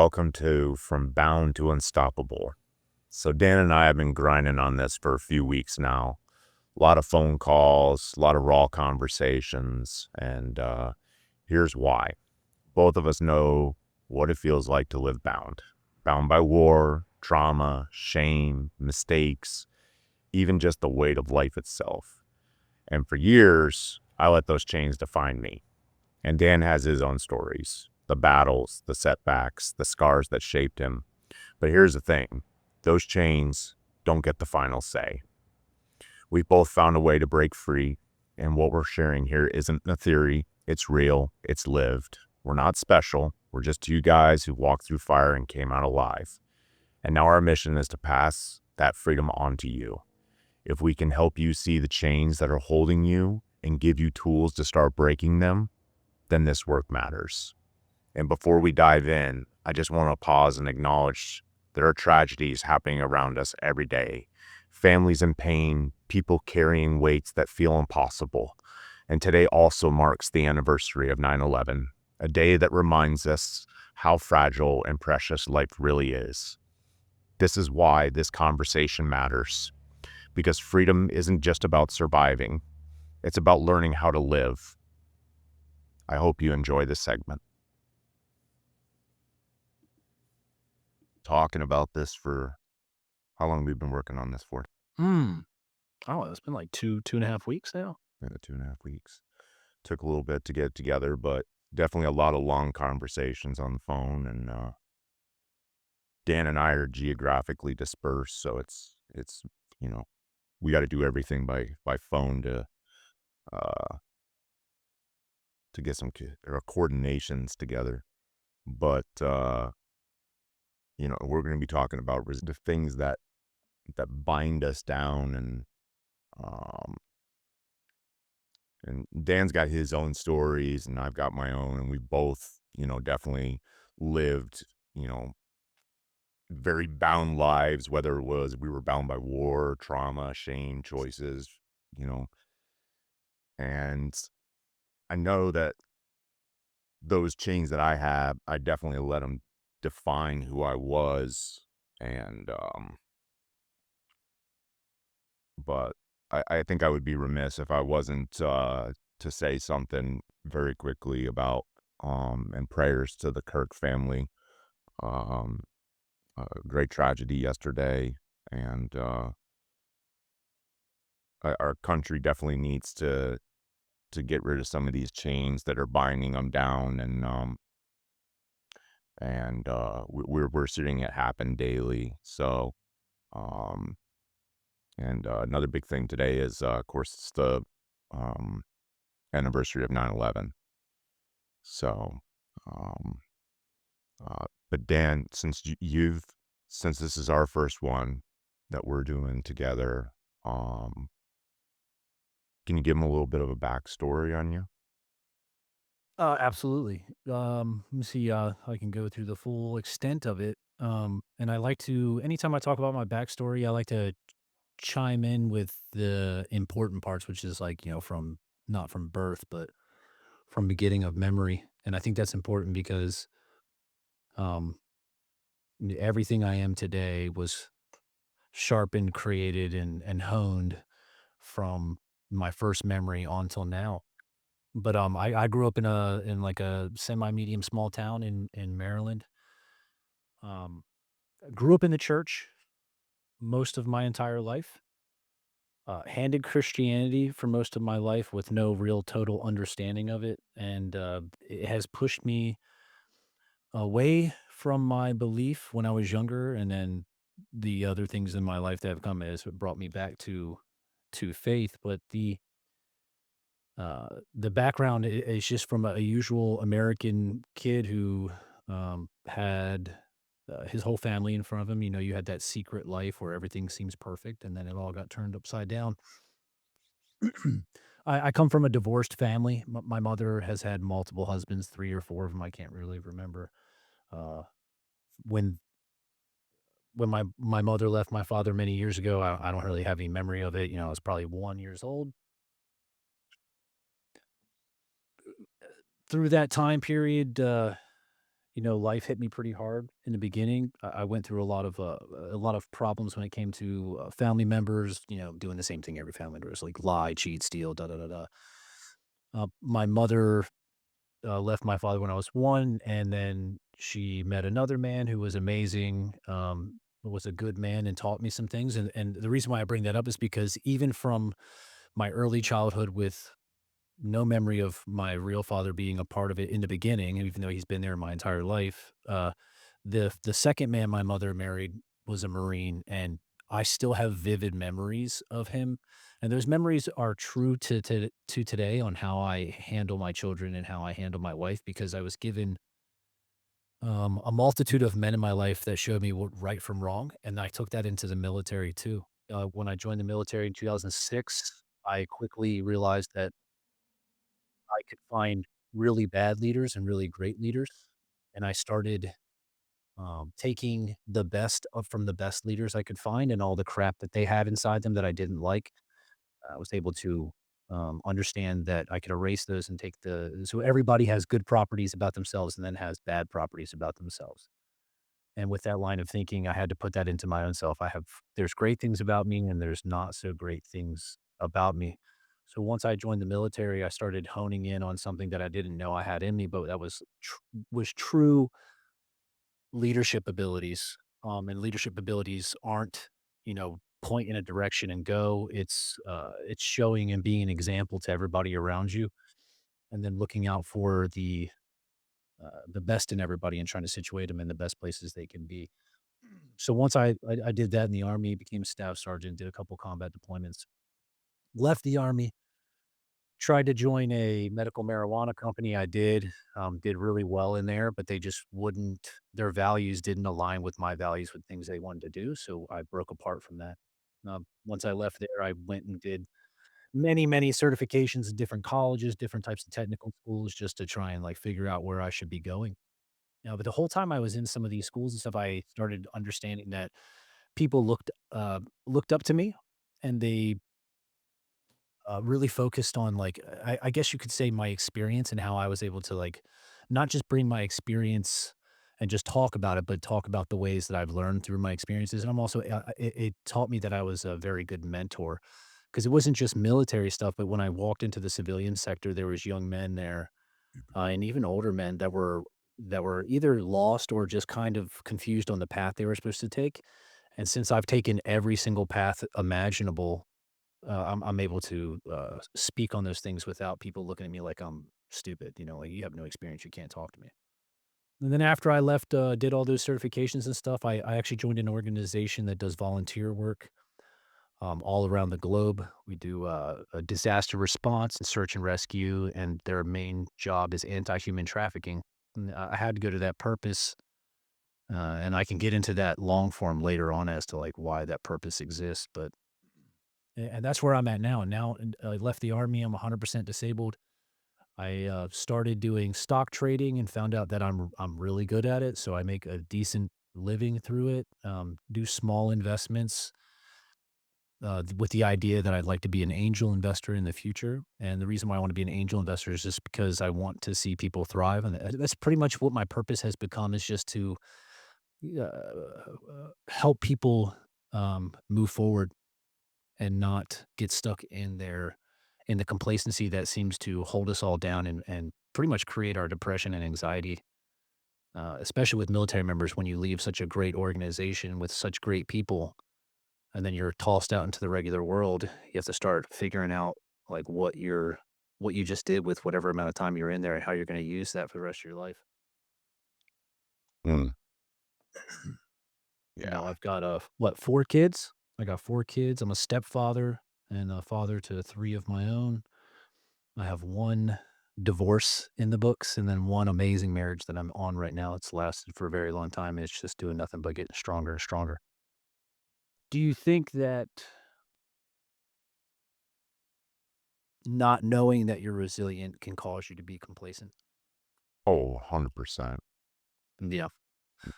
welcome to From Bound to Unstoppable. So, Dan and I have been grinding on this for a few weeks now. A lot of phone calls, a lot of raw conversations, and here's why. Both of us know what it feels like to live bound. Bound by war, trauma, shame, mistakes, even just the weight of life itself. And for years, I let those chains define me. And Dan has his own stories, the battles, the setbacks, the scars that shaped him. But here's the thing, those chains don't get the final say. We've both found a way to break free, and what we're sharing here isn't a theory, it's real, it's lived. We're not special, we're just two guys who walked through fire and came out alive. And now our mission is to pass that freedom on to you. If we can help you see the chains that are holding you and give you tools to start breaking them, then this work matters. And before we dive in, I just want to pause and acknowledge there are tragedies happening around us every day. Families in pain, people carrying weights that feel impossible. And today also marks the anniversary of 9/11, a day that reminds us how fragile and precious life really is. This is why this conversation matters, because freedom isn't just about surviving. It's about learning how to live. I hope you enjoy this segment. Talking about this for how long we've been working on this for? Hmm. Oh, it's been like 2.5 weeks now? 2.5 weeks. Took a little bit to get together, but definitely a lot of long conversations on the phone. And Dan and I are geographically dispersed, so it's you know we got to do everything by phone uh, to get some coordinations together. But we're going to be talking about the things that bind us down, um, and Dan's got his own stories and I've got my own, and we both, definitely lived, very bound lives, whether it was we were bound by war, trauma, shame, choices, you know, and I know that those chains that I have, I definitely let them define who I was. And, but I think I would be remiss if I wasn't, to say something very quickly about, and prayers to the Kirk family. Um, Great tragedy yesterday, and our country definitely needs to get rid of some of these chains that are binding them down, and we're seeing it happen daily. So, um, and another big thing today is, of course, it's the um, anniversary of 9/11. So, um, but Dan, since since this is our first one that we're doing together, um, can you give them a little bit of a backstory on you? Absolutely. Let me see, I can go through the full extent of it. And I like to anytime I talk about my backstory, I like to chime in with the important parts, which is like, from not from birth, but from beginning of memory. And I think that's important because um everything I am today was sharpened, created, and honed from my first memory on till now. But, I grew up in like a semi-medium small town in Maryland. Um, Grew up in the church most of my entire life. Handed Christianity for most of my life with no real total understanding of it, and, it has pushed me away from my belief when I was younger, and then the other things in my life that have come has brought me back to faith. But the background is just from a usual American kid who had his whole family in front of him. You had that secret life where everything seems perfect, and then it all got turned upside down. I come from a divorced family. My mother has had multiple husbands, three or four of them. I can't really remember. Uh, when my mother left my father many years ago, I don't really have any memory of it. I was probably 1 years old. Through that time period, life hit me pretty hard in the beginning. I went through a lot of problems when it came to family members, doing the same thing every family member is like lie, cheat, steal, da da da da. My mother left my father when I was 1, and then she met another man who was amazing, was a good man and taught me some things, and the reason why I bring that up is because even from my early childhood with no memory of my real father being a part of it in the beginning, even though he's been there my entire life, the second man my mother married was a Marine, and I still have vivid memories of him, and those memories are true to today on how I handle my children and how I handle my wife because I was given, a multitude of men in my life that showed me what right from wrong, and I took that into the military too. When I joined the military in 2006, I quickly realized that I could find really bad leaders and really great leaders, and I started taking the best from the best leaders I could find and all the crap that they had inside them that I didn't like. I was able to understand that I could erase those and take so everybody has good properties about themselves and then has bad properties about themselves. And with that line of thinking, I had to put that into my own self. There's great things about me and there's not so great things about me. So once I joined the military, I started honing in on something that I didn't know I had in me, but that was true leadership abilities. And leadership abilities aren't, point in a direction and go. It's showing and being an example to everybody around you, and then looking out for the best in everybody and trying to situate them in the best places they can be. So once I did that in the Army, became a staff sergeant, did a couple combat deployments, left the Army, tried to join a medical marijuana company. I did really well in there, but they just wouldn't their values didn't align with my values with things they wanted to do, so I broke apart from that. Once I left there, I went and did many, many certifications in different colleges, different types of technical schools just to try and, like, figure out where I should be going. But the whole time I was in some of these schools and stuff, I started understanding that people looked up to me, and they really focused on, like, I guess you could say my experience and how I was able to, like, not just bring my experience and just talk about it, but talk about the ways that I've learned through my experiences. And I'm also, it taught me that I was a very good mentor because it wasn't just military stuff, but when I walked into the civilian sector, there was young men there, and even older men that were either lost or just kind of confused on the path they were supposed to take. And since I've taken every single path imaginable, I'm able to speak on those things without people looking at me like I'm stupid. Like you have no experience, you can't talk to me. And then after I left, did all those certifications and stuff, I actually joined an organization that does volunteer work all around the globe. We do a disaster response and search and rescue, and their main job is anti-human trafficking. And I had to go to that purpose, and I can get into that long form later on as to like why that purpose exists. But and that's where I'm at now. And now I left the army. I'm 100% disabled. I started doing stock trading and found out that I'm really good at it. So I make a decent living through it. Do small investments with the idea that I'd like to be an angel investor in the future. And the reason why I want to be an angel investor is just because I want to see people thrive. And that's pretty much what my purpose has become is just to help people move forward and not get stuck in the complacency that seems to hold us all down and pretty much create our depression and anxiety, especially with military members when you leave such a great organization with such great people and then you're tossed out into the regular world. You have to start figuring out like what you just did with whatever amount of time you're in there and how you're going to use that for the rest of your life. Mm, yeah. I've got what, 4 kids? I got 4 kids. I'm a stepfather and a father to 3 of my own. I have 1 divorce in the books and then 1 amazing marriage that I'm on right now. It's lasted for a very long time. It's just doing nothing but getting stronger and stronger. Do you think that not knowing that you're resilient can cause you to be complacent? Oh, 100%. Yeah.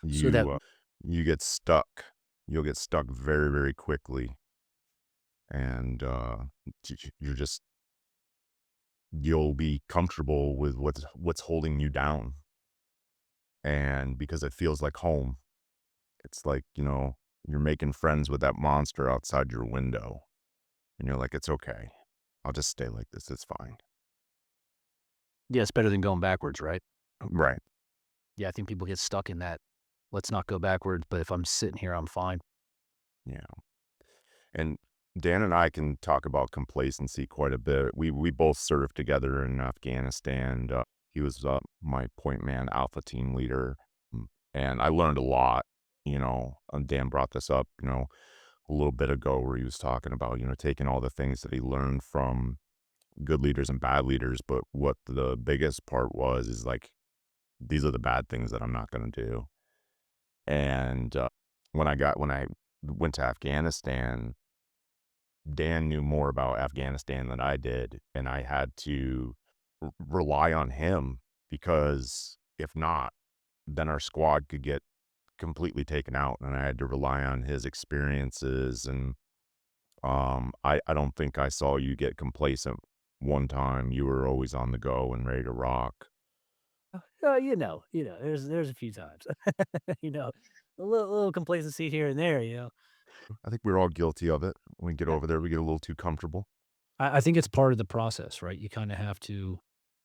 So that You, you get stuck. You'll get stuck very, very quickly, and you're just you'll be comfortable with what's holding you down. and because it feels like home. It's like, you're making friends with that monster outside your window, and you're like, "It's okay. I'll just stay like this, it's fine." Yeah, it's better than going backwards, right? Right. Yeah, I think people get stuck in that, "Let's not go backwards, but if I'm sitting here, I'm fine." Yeah. And Dan and I can talk about complacency quite a bit. We both served together in Afghanistan. He was my point man, alpha team leader, and I learned a lot. And Dan brought this up, a little bit ago, where he was talking about taking all the things that he learned from good leaders and bad leaders. But what the biggest part was is like, these are the bad things that I'm not going to do. And when I went to Afghanistan, Dan knew more about Afghanistan than I did, and I had to rely on him, because if not, then our squad could get completely taken out, and I had to rely on his experiences. And I don't think I saw you get complacent one time. You were always on the go and ready to rock. There's a few times, you know, a little complacency here and there, you know? I think we're all guilty of it. When we get Uh, over there, we get a little too comfortable. I think it's part of the process, right? You kinda have to.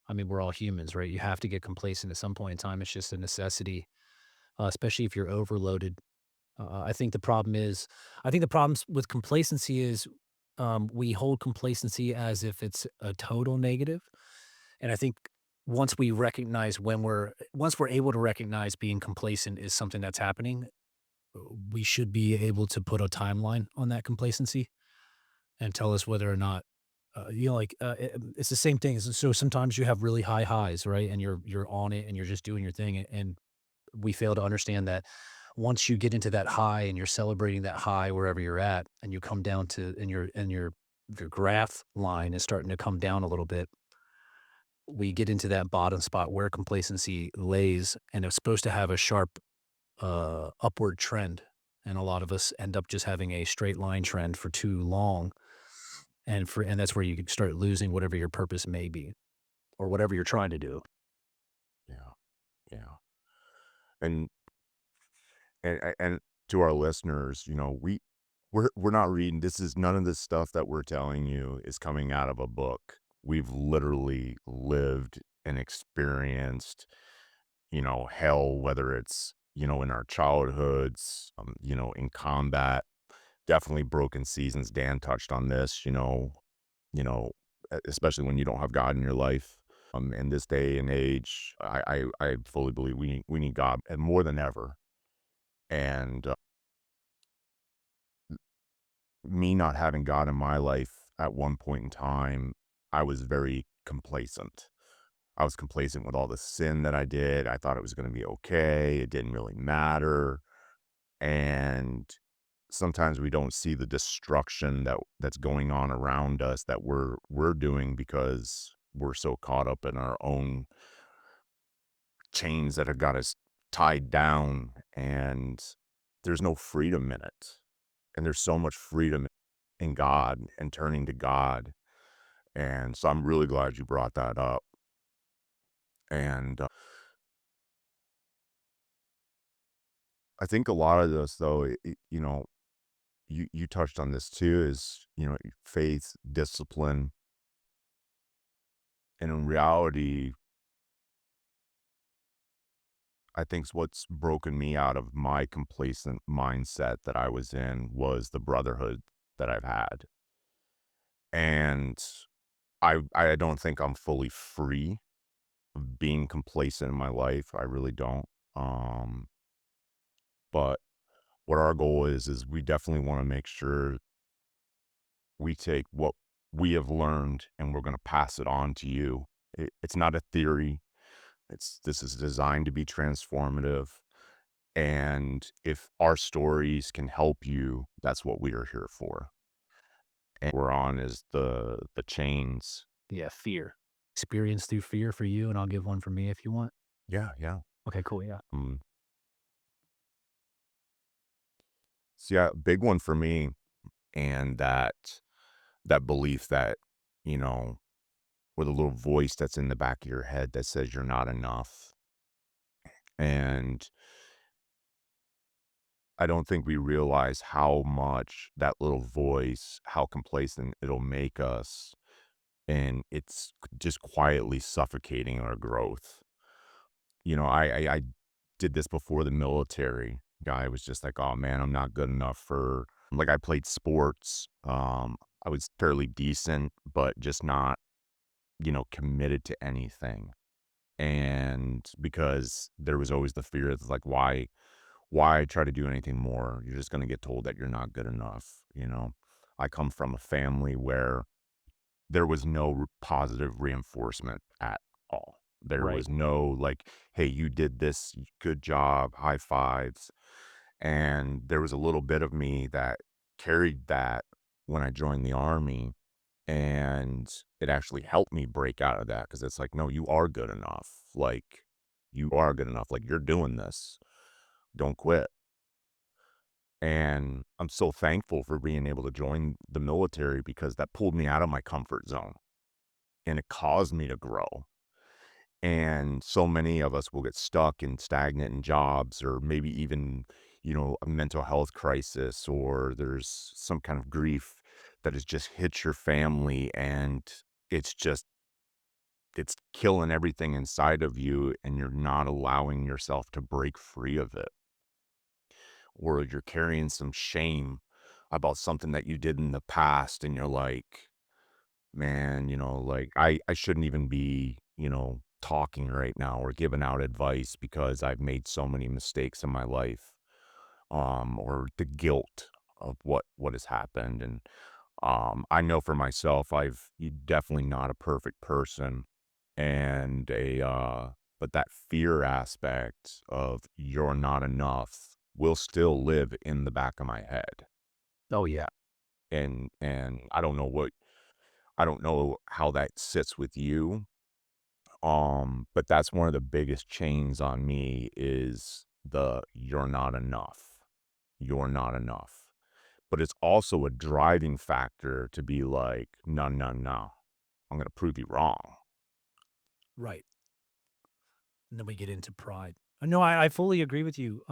I mean, we're all humans, right? You have to get complacent at some point in time. It's just a necessity, especially if you're overloaded. I think the problem is I think the problems with complacency is, we hold complacency as if it's a total negative, and I think once we're able to recognize being complacent is something that's happening, we should be able to put a timeline on that complacency and tell us whether or not, it's the same thing. So sometimes you have really high highs, right? And you're on it and you're just doing your thing, and we fail to understand that once you get into that high and you're celebrating that high wherever you're at, and you come down to and your graph line is starting to come down a little bit, we get into that bottom spot where complacency lays, and it's supposed to have a sharp upward trend. And a lot of us end up just having a straight line trend for too long. And that's where you can start losing whatever your purpose may be or whatever you're trying to do. Yeah, yeah. And and to our listeners, we're not reading. This is none of this stuff that we're telling you is coming out of a book. We've literally lived and experienced, hell, whether it's, in our childhoods, in combat, definitely broken seasons. Dan touched on this, you know, especially when you don't have God in your life. In this day and age, I fully believe we need God, and more than ever. And me not having God in my life at one point in time, I was very complacent. I was complacent with all the sin that I did. I thought it was going to be okay. It didn't really matter. And sometimes we don't see the destruction that's going on around us, that we're doing, because we're so caught up in our own chains that have got us tied down, and there's no freedom in it. And there's so much freedom in God and turning to God. And so I'm really glad you brought that up. And I think a lot of this, though, you touched on this too, is, faith, discipline. And in reality, I think what's broken me out of my complacent mindset that I was in was the brotherhood that I've had. And I don't think I'm fully free of being complacent in my life. I really don't. But what our goal is we definitely want to make sure we take what we have learned and we're going to pass it on to you. It's not a theory. This is designed to be transformative. And if our stories can help you, that's what we are here for. And we're on is the chains. Yeah, fear. Experience through fear for you, and I'll give one for me if you want. Yeah, yeah. Okay, cool. Yeah. Um, so yeah, big one for me, and that belief that, you know, with a little voice that's in the back of your head that says you're not enough. And I don't think we realize how much that little voice, how complacent it'll make us, and it's just quietly suffocating our growth. I did this before the military. Guy was just like, "Oh man, I'm not good enough for," like, I played sports. I was fairly decent, but just not, committed to anything. And because there was always the fear of like, why try to do anything more? You're just gonna get told that you're not good enough. I come from a family where there was no positive reinforcement at all. There Right. was no like, "Hey, you did this, good job, high fives." And there was a little bit of me that carried that when I joined the army, and it actually helped me break out of that because it's like, "No, you are good enough. Like, you are good enough. Like, you're doing this. Don't quit." And I'm so thankful for being able to join the military because that pulled me out of my comfort zone and it caused me to grow. And so many of us will get stuck and stagnant in jobs or maybe even, a mental health crisis, or there's some kind of grief that has just hit your family, and it's just it's killing everything inside of you, and you're not allowing yourself to break free of it, or you're carrying some shame about something that you did in the past, and you're like, man, like I shouldn't even be, talking right now or giving out advice because I've made so many mistakes in my life. Or the guilt of what has happened. And I know for myself, I've definitely not a perfect person, and but that fear aspect of you're not enough will still live in the back of my head. Oh, yeah. And I don't know how that sits with you. But that's one of the biggest chains on me is the "you're not enough. You're not enough." But it's also a driving factor to be like, "No, no, no. I'm gonna prove you wrong." Right. And then we get into pride. No, I fully agree with you.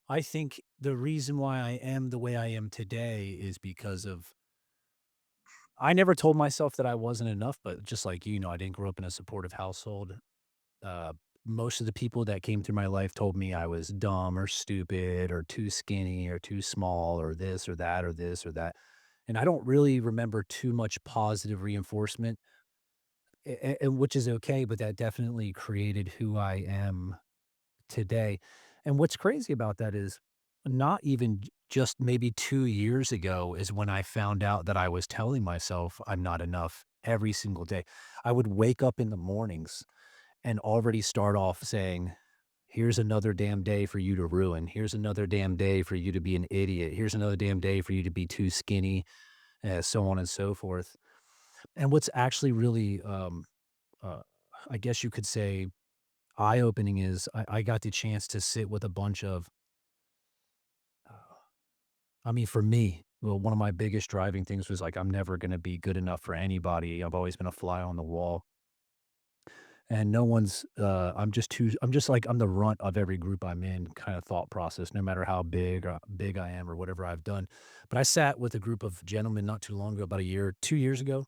I think the reason why I am the way I am today is because of I never told myself that I wasn't enough, but just like I didn't grow up in a supportive household. Uh, Most of the people that came through my life told me I was dumb or stupid or too skinny or too small or this or that or this or that. And I don't really remember too much positive reinforcement, and which is okay, but that definitely created who I am today. And what's crazy about that is not even just maybe 2 years ago is when I found out that I was telling myself I'm not enough every single day. I would wake up in the mornings and already start off saying, "Here's another damn day for you to ruin. Here's another damn day for you to be an idiot. Here's another damn day for you to be too skinny," so on and so forth. And what's actually really, uh, I guess you could say, eye-opening is I got the chance to sit with a bunch of, uh, I mean, for me, well, one of my biggest driving things was like, I'm never going to be good enough for anybody. I've always been a fly on the wall. And no one's, I'm just like, I'm the runt of every group I'm in kind of thought process, no matter how big I am or whatever I've done. But I sat with a group of gentlemen not too long ago, about 2 years ago,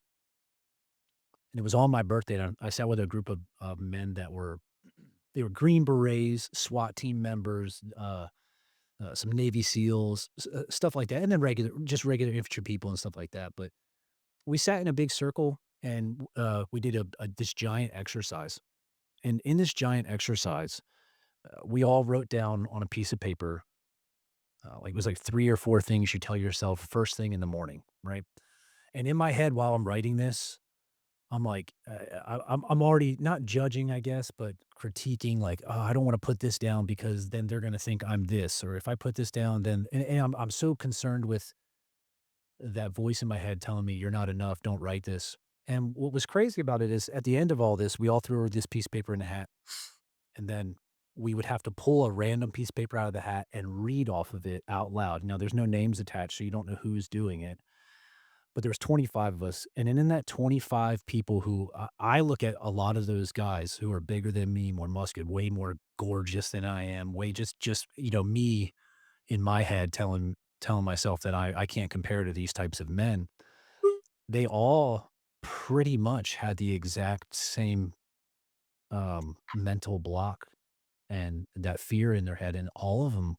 and it was on my birthday. And I sat with a group of men that they were Green Berets, SWAT team members, some Navy SEALs, stuff like that, and then just regular infantry people and stuff like that. But we sat in a big circle and we did this giant exercise. And in this giant exercise, we all wrote down on a piece of paper, like it was like 3 or 4 things you tell yourself first thing in the morning, right? And in my head, while I'm writing this, I'm like, I'm already not judging, I guess, but critiquing. Like, oh, I don't want to put this down because then they're gonna think I'm this, or if I put this down, then and I'm so concerned with that voice in my head telling me you're not enough, don't write this. And what was crazy about it is at the end of all this, we all threw this piece of paper in a hat. And then we would have to pull a random piece of paper out of the hat and read off of it out loud. Now, there's no names attached, so you don't know who's doing it. but there was 25 of us, and then in that 25 people who I look at a lot of those guys who are bigger than me, more muscular, way more gorgeous than I am, way just, me in my head telling myself that I can't compare to these types of men. They all pretty much had the exact same, mental block and that fear in their head, and all of them,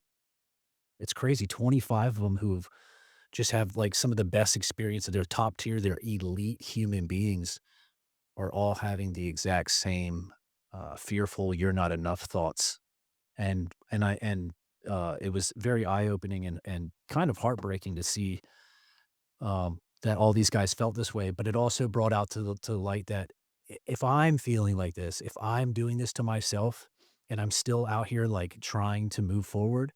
it's crazy, 25 of them who've just have, like, some of the best experience of their top tier, they're elite human beings, are all having the exact same, fearful, "You're not enough" thoughts, and it was very eye-opening and kind of heartbreaking to see, that all these guys felt this way, but it also brought out to the light that if I'm feeling like this, if I'm doing this to myself, and I'm still out here, like, trying to move forward,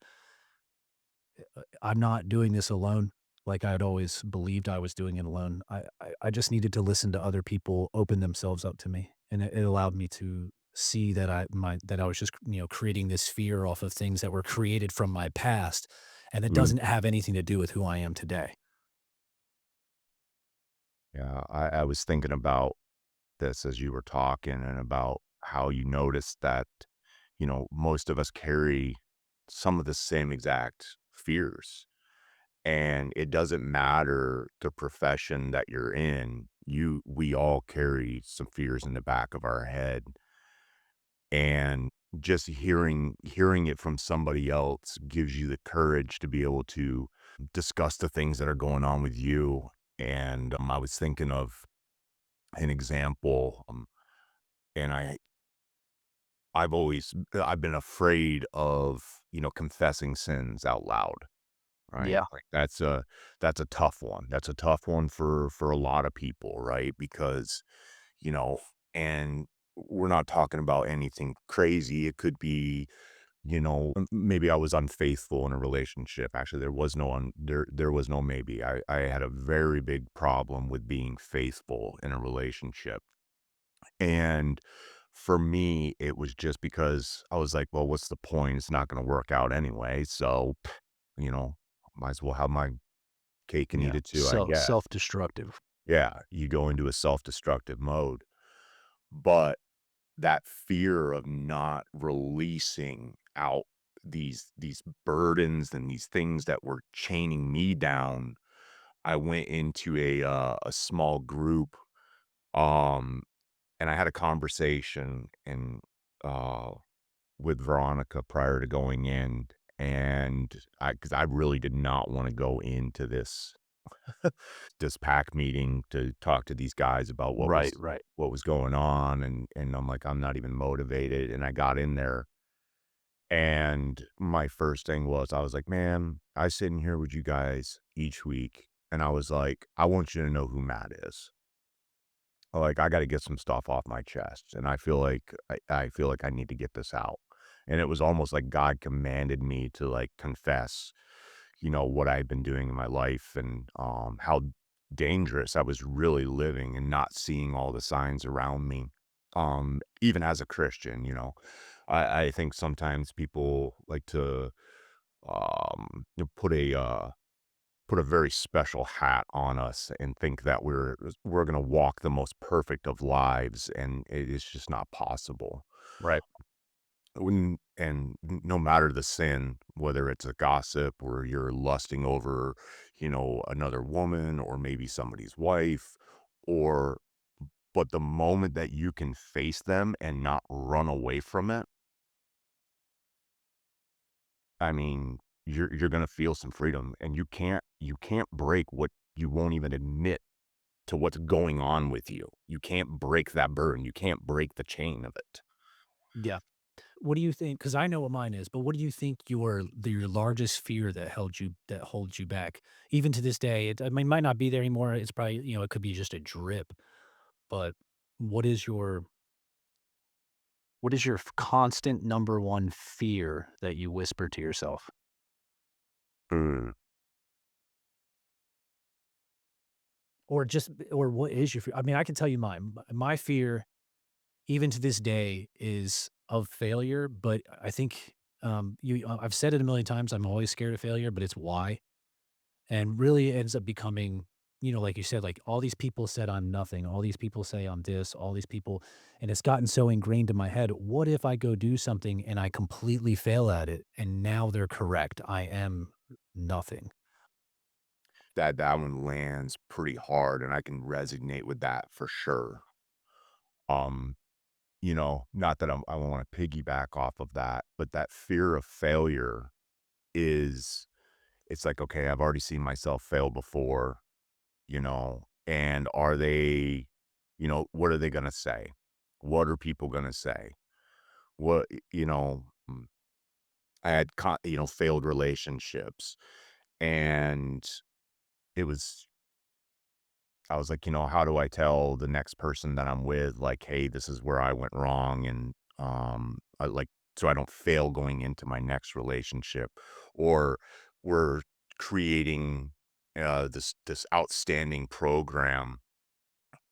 I'm not doing this alone like I'd always believed I was doing it alone. I just needed to listen to other people open themselves up to me, and it allowed me to see that that I was just, creating this fear off of things that were created from my past, and it Mm. doesn't have anything to do with who I am today. Yeah, I was thinking about this as you were talking and about how you noticed that, most of us carry some of the same exact fears. And it doesn't matter the profession that you're in, we all carry some fears in the back of our head. And just hearing it from somebody else gives you the courage to be able to discuss the things that are going on with you. And I was thinking of an example, and I've been afraid of, confessing sins out loud, right? Yeah. Like that's a tough one. That's a tough one for a lot of people, right? Because, you know, and we're not talking about anything crazy. It could be, maybe I was unfaithful in a relationship. Actually, there was no maybe. I had a very big problem with being faithful in a relationship. And for me, it was just because I was like, well, what's the point? It's not going to work out anyway. So, you know, might as well have my cake and eat Yeah. it too, I guess. Self-destructive. Yeah. You go into a self destructive mode. But that fear of not releasing out these burdens and these things that were chaining me down, I went into a small group. Um, and I had a conversation uh, with Veronica prior to going in, and because I really did not want to go into this pack meeting to talk to these guys about Right, right. what was going on, and I'm like, I'm not even motivated, and I got in there, and my first thing was, I was like, man, I sit in here with you guys each week, and I was like, I want you to know who Matt is. Like, I gotta get some stuff off my chest, and I feel like I need to get this out. And it was almost like God commanded me to, like, confess, what I had been doing in my life and, how dangerous I was really living and not seeing all the signs around me, even as a Christian, I think sometimes people like to, put a very special hat on us and think that we're gonna walk the most perfect of lives, and it is just not possible. Right. No matter the sin, whether it's a gossip or you're lusting over, another woman or maybe somebody's wife, or but the moment that you can face them and not run away from it, I mean, you're gonna feel some freedom, and you can't break what you won't even admit to what's going on with you. You can't break that burden. You can't break the chain of it. Yeah. What do you think? Because I know what mine is, but what do you think your largest fear that holds you back? Even to this day, I mean, might not be there anymore. It's probably, it could be just a drip, but what is your constant number one fear that you whisper to yourself? Mm, Or what is your fear? I mean, I can tell you mine. My fear, even to this day, is of failure, but I think, I've said it a million times, I'm always scared of failure, but it's why. And really it ends up becoming like you said, like all these people said I'm nothing. All these people say I'm this, all these people, and it's gotten so ingrained in my head. What if I go do something and I completely fail at it and now they're correct? I am nothing. That one lands pretty hard, and I can resonate with that for sure. Um, not that I wanna piggyback off of that, but that fear of failure is it's like, okay, I've already seen myself fail before, and are they what are they gonna say? What are people gonna say? What I had failed relationships, and it was I was like, how do I tell the next person that I'm with, like, hey, this is where I went wrong, and I like so I don't fail going into my next relationship, or we're creating this outstanding program,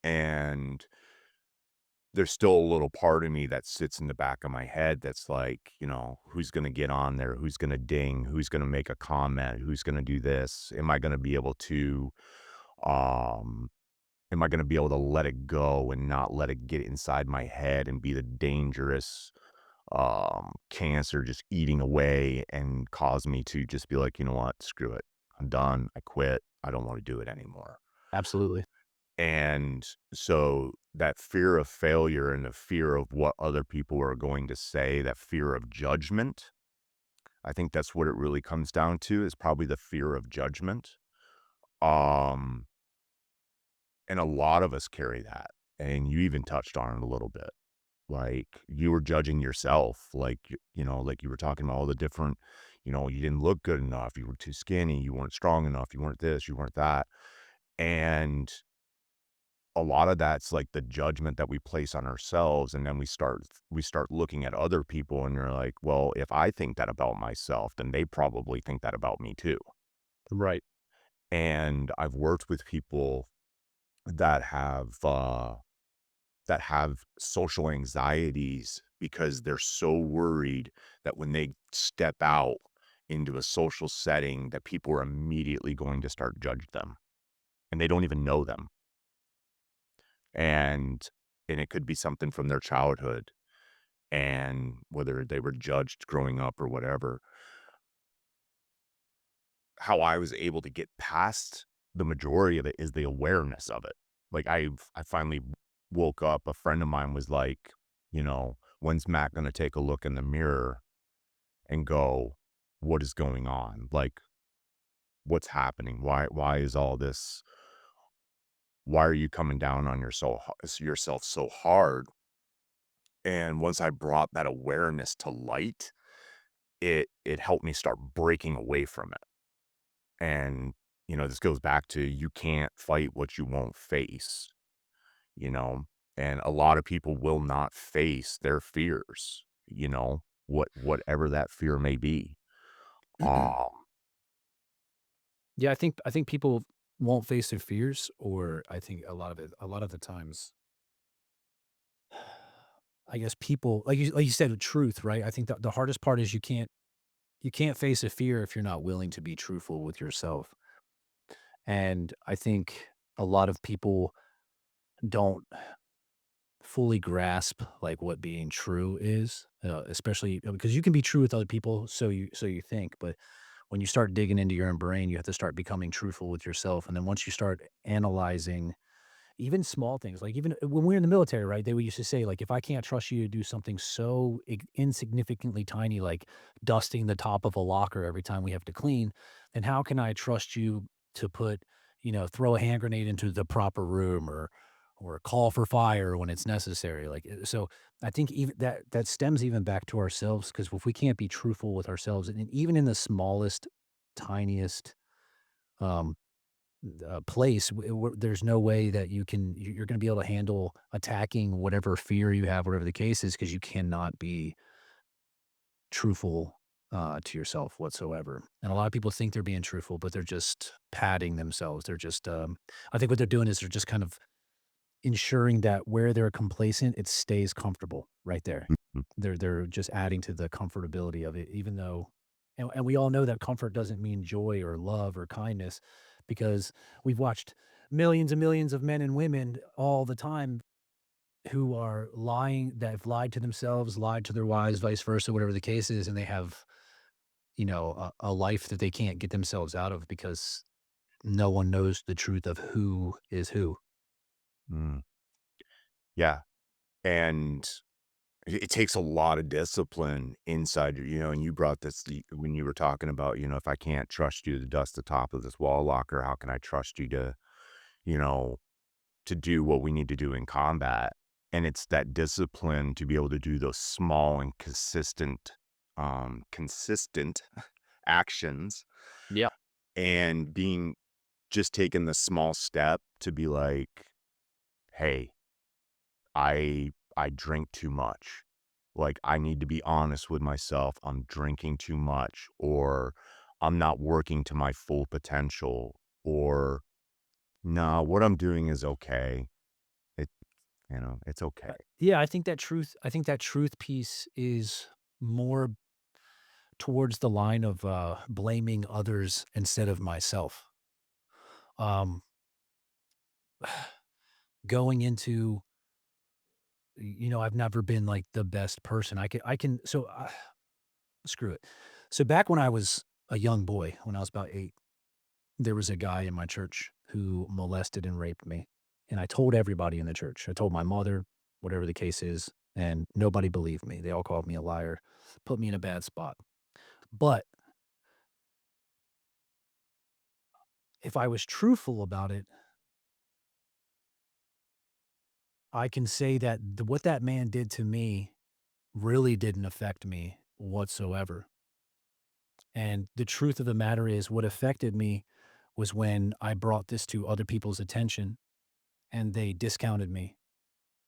and there's still a little part of me that sits in the back of my head that's like, who's gonna get on there? Who's gonna ding? Who's gonna make a comment? Who's gonna do this? Um Am I gonna be able to let it go and not let it get inside my head and be the dangerous, cancer just eating away and cause me to just be like, "You know what? Screw it. I'm done. I quit. I don't wanna do it anymore." Absolutely. And so that fear of failure and the fear of what other people are going to say, that fear of judgment, I think that's what it really comes down to is probably the fear of judgment. Um, and a lot of us carry that, and you even touched on it a little bit. Like, you were judging yourself, like, like you were talking about all the different, you didn't look good enough, you were too skinny, you weren't strong enough, you weren't this, you weren't that. And a lot of that's like the judgment that we place on ourselves, and then we start looking at other people, and you're like, well, if I think that about myself, then they probably think that about me too. Right. And I've worked with people that have social anxieties because they're so worried that when they step out into a social setting that people are immediately going to start judge them, and they don't even know them. And it could be something from their childhood, and whether they were judged growing up or whatever. How I was able to get past the majority of it is the awareness of it. Like, I finally woke up, a friend of mine was like, "When's Matt gonna take a look in the mirror and go, 'What is going on? Like, what's happening? Why is all this why are you coming down on yourself so hard?'" And once I brought that awareness to light, it helped me start breaking away from it. And, this goes back to you can't fight what you won't face, you know? And a lot of people will not face their fears, whatever that fear may be. Um, Yeah, I think people won't face their fears, or I think a lot of the times, I guess people like you said, the truth, right? I think the hardest part is you can't face a fear if you're not willing to be truthful with yourself. And I think a lot of people don't fully grasp like what being true is, especially because you can be true with other people, so you think, but when you start digging into your own brain, you have to start becoming truthful with yourself. And then once you start analyzing even small things, like even when we were in the military, right? They would used to say, like, if I can't trust you to do something so insignificantly tiny, like dusting the top of a locker every time we have to clean, then how can I trust you to throw a hand grenade into the proper room, or call for fire when it's necessary? Like, so I think even that stems even back to ourselves, because if we can't be truthful with ourselves, and even in the smallest, tiniest, um, place, there's no way that you're going to be able to handle attacking whatever fear you have, whatever the case is, because you cannot be truthful to yourself whatsoever. And a lot of people think they're being truthful, but they're just padding themselves. They're just, I think what they're doing is they're just kind of ensuring that where they're complacent, it stays comfortable right there. mhm, They're just adding to the comfortability of it, even though, and we all know that comfort doesn't mean joy or love or kindness, because we've watched. millions and millions of men and women all the time who are lying, that have lied to themselves, lied to their wives, vice versa, whatever the case is, and they have, a life that they can't get themselves out of because no one knows the truth of who is who. Mm, yeah, and it takes a lot of discipline inside and you brought when you were talking about, if I can't trust you to dust the top of this wall locker, how can I trust you you know, to do what we need to do in combat? And it's that discipline to be able to do those small and consistent actions Yeah. and just taking the small step to be like, hey, I drink too much. Like, I need to be honest with myself. I'm drinking too much, or I'm not working to my full potential, or no, what I'm doing is okay. It, it's okay. Yeah, I think that truth piece is more towards the line of, blaming others instead of myself. Um, going into I've never been, like, the best person. Screw it. So, back when I was a young boy, when I was about 8, there was a guy in my church who molested and raped me, and I told everybody in the church. I told my mother, whatever the case is, and nobody believed me. They all called me a liar, put me in a bad spot. But if I was truthful about it, I can say that what that man did to me really didn't affect me whatsoever. And the truth of the matter is, what affected me was when I brought this to other people's attention and they discounted me.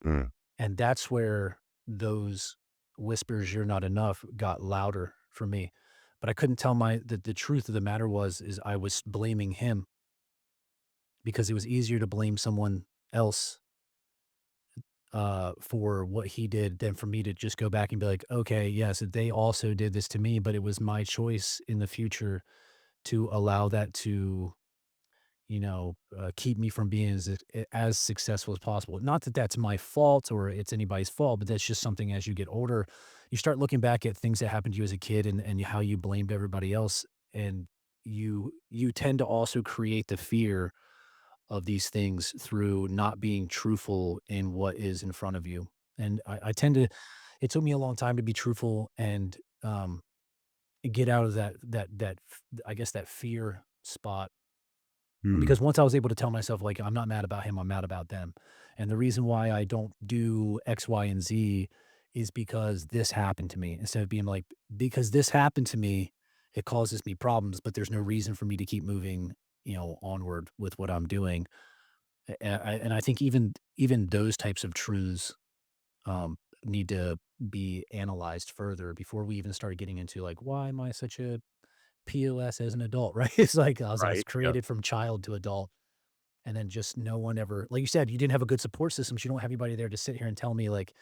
Mm, And that's where those whispers, "You're not enough," got louder for me. But I couldn't tell the truth of the matter is I was blaming him because it was easier to blame someone else for what he did than for me to just go back and be like, okay, yes, they also did this to me, but it was my choice in the future to allow that to, keep me from being as successful as possible. Not that that's my fault or it's anybody's fault, but that's just something as you get older, you start looking back at things that happened to you as a kid and how you blamed everybody else. And you tend to also create the fear of these things through not being truthful in what is in front of you. And I tend to it took me a long time to be truthful and, get out of I guess, that fear spot, mm, because once I was able to tell myself, like, "I'm not mad about him, I'm mad about them." And the reason why I don't do X, Y, and Z is because this happened to me, instead of being like, "Because this happened to me, it causes me problems, but there's no reason for me to keep moving, onward with what I'm doing." And I think even those types of truths, need to be analyzed further before we even start getting into, like, "Why am I such a POS as an adult?" Right? It's like I was right. Yep. created from child to adult, and then just no one ever, like you said, you didn't have a good support system, so you don't have anybody there to sit here and tell me, like,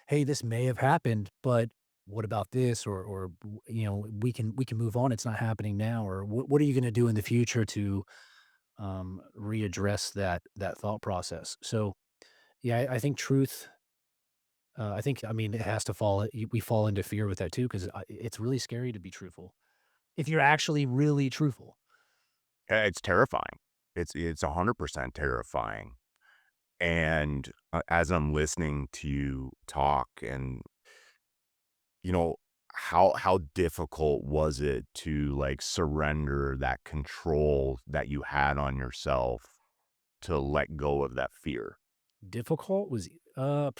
"Hey, this may have happened, but what about this?" Or, we can move on, it's not happening now," or, What are you gonna do in the future to, readdress that thought process?" So, yeah, I think truth, I mean, it has to fall we fall into fear with that too, 'cause, it's really scary to be truthful. If you're actually really truthful. It's terrifying. It's 100% terrifying. And as I'm listening to you talk, and you know, how difficult was it to, like, surrender that control that you had on yourself to let go of that fear? Difficult was I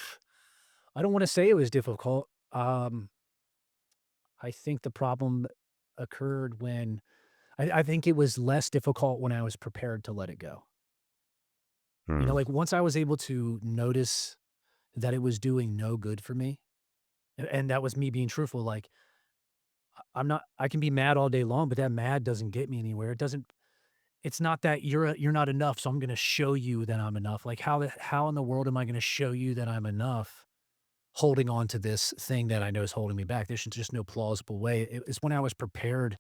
don't wanna say it was difficult. I think the problem occurred when I think it was less difficult when I was prepared to let it go. Hmm, Like, once I was able to notice that it was doing no good for me, and that was me being truthful, like, I can be mad all day long, but that mad doesn't get me anywhere. It's not that you're not enough, so I'm gonna show you that I'm enough. Like, how in the world am I gonna show you that I'm enough holding on to this thing that I know is holding me back? There's just no plausible way. It's when I was prepared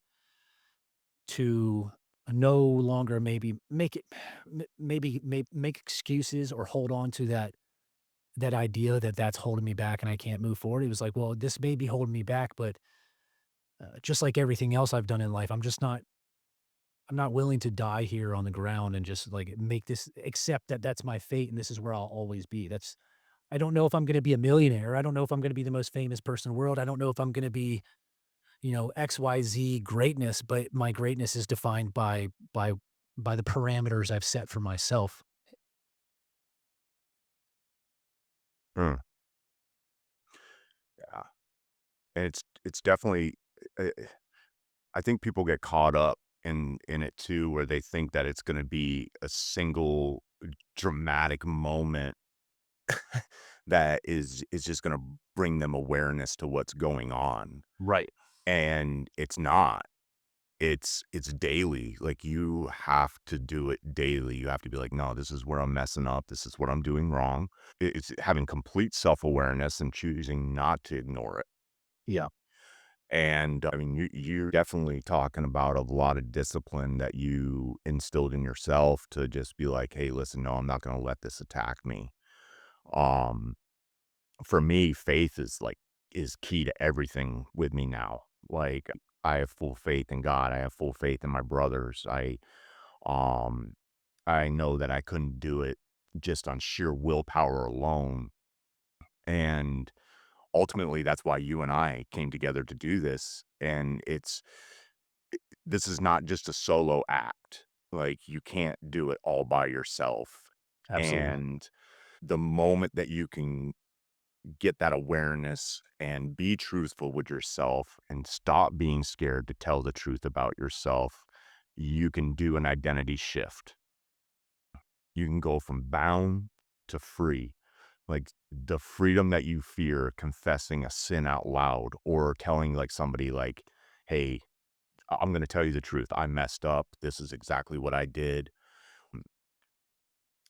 to no longer maybe make it make excuses or hold on to that idea that that's holding me back and I can't move forward. It was like, well, this may be holding me back, but just like everything else I've done in life, I'm not willing to die here on the ground and just like make this accept that that's my fate and this is where I'll always be. That's I don't know if I'm going to be a millionaire. I don't know if I'm going to be the most famous person in the world. I don't know if I'm going to be, XYZ greatness, but my greatness is defined by the parameters I've set for myself. Mm, yeah, and it's definitely. Uh, I think people get caught up in it too, where they think that it's going to be a single dramatic moment that is just going to bring them awareness to what's going on, Right. and it's not. It's daily. Like, you have to do it daily. You have to be like, no, this is where I'm messing up. This is what I'm doing wrong. It's having complete self-awareness and choosing not to ignore it. Yeah, And I mean, you're definitely talking about a lot of discipline that you instilled in yourself to just be like, hey, listen, no, I'm not going to let this attack me. Um, for me, faith is key to everything with me now. Like, I have full faith in God. I have full faith in my brothers. Um I know that I couldn't do it just on sheer willpower alone. And ultimately that's why you and I came together to do this. And this is not just a solo act. Like, you can't do it all by yourself. absolutely. And the moment that you can get that awareness and be truthful with yourself and stop being scared to tell the truth about yourself, you can do an identity shift. You can go from bound to free. Like, the freedom that you fear confessing a sin out loud or telling like somebody like, hey, I'm going to tell you the truth. I messed up. This is exactly what I did.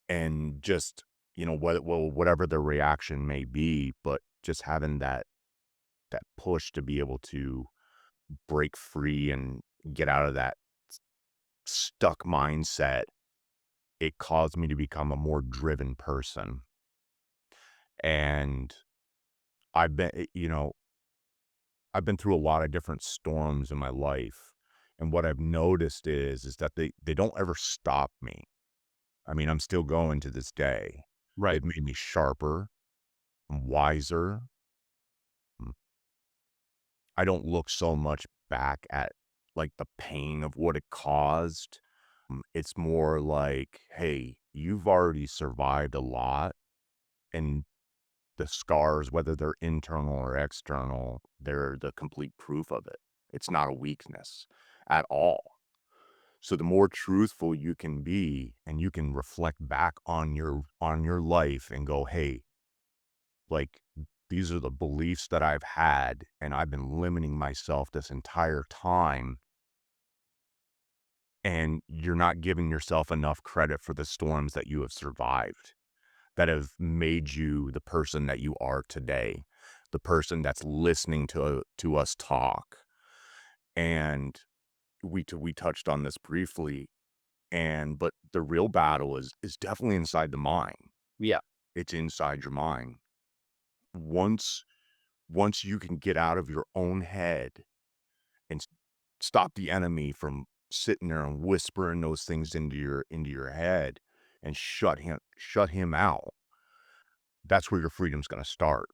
And just, whatever the reaction may be, but just having that push to be able to break free and get out of that stuck mindset, it caused me to become a more driven person. And I've been, I've been through a lot of different storms in my life. And what I've noticed is that they don't ever stop me. I mean, I'm still going to this day. Right. They've made me sharper, wiser. Mm, I don't look so much back at like the pain of what it caused. It's more like, hey, you've already survived a lot, and the scars, whether they're internal or external, they're the complete proof of it. It's not a weakness at all. So the more truthful you can be and you can reflect back on your life and go, hey, like, these are the beliefs that I've had and I've been limiting myself this entire time, and you're not giving yourself enough credit for the storms that you have survived, that have made you the person that you are today, the person that's listening to us talk. And we touched on this briefly, and but the real battle is definitely inside the mind. Yeah. It's inside your mind. Once you can get out of your own head and stop the enemy from sitting there and whispering those things into your head and shut him out, that's where your freedom's going to start.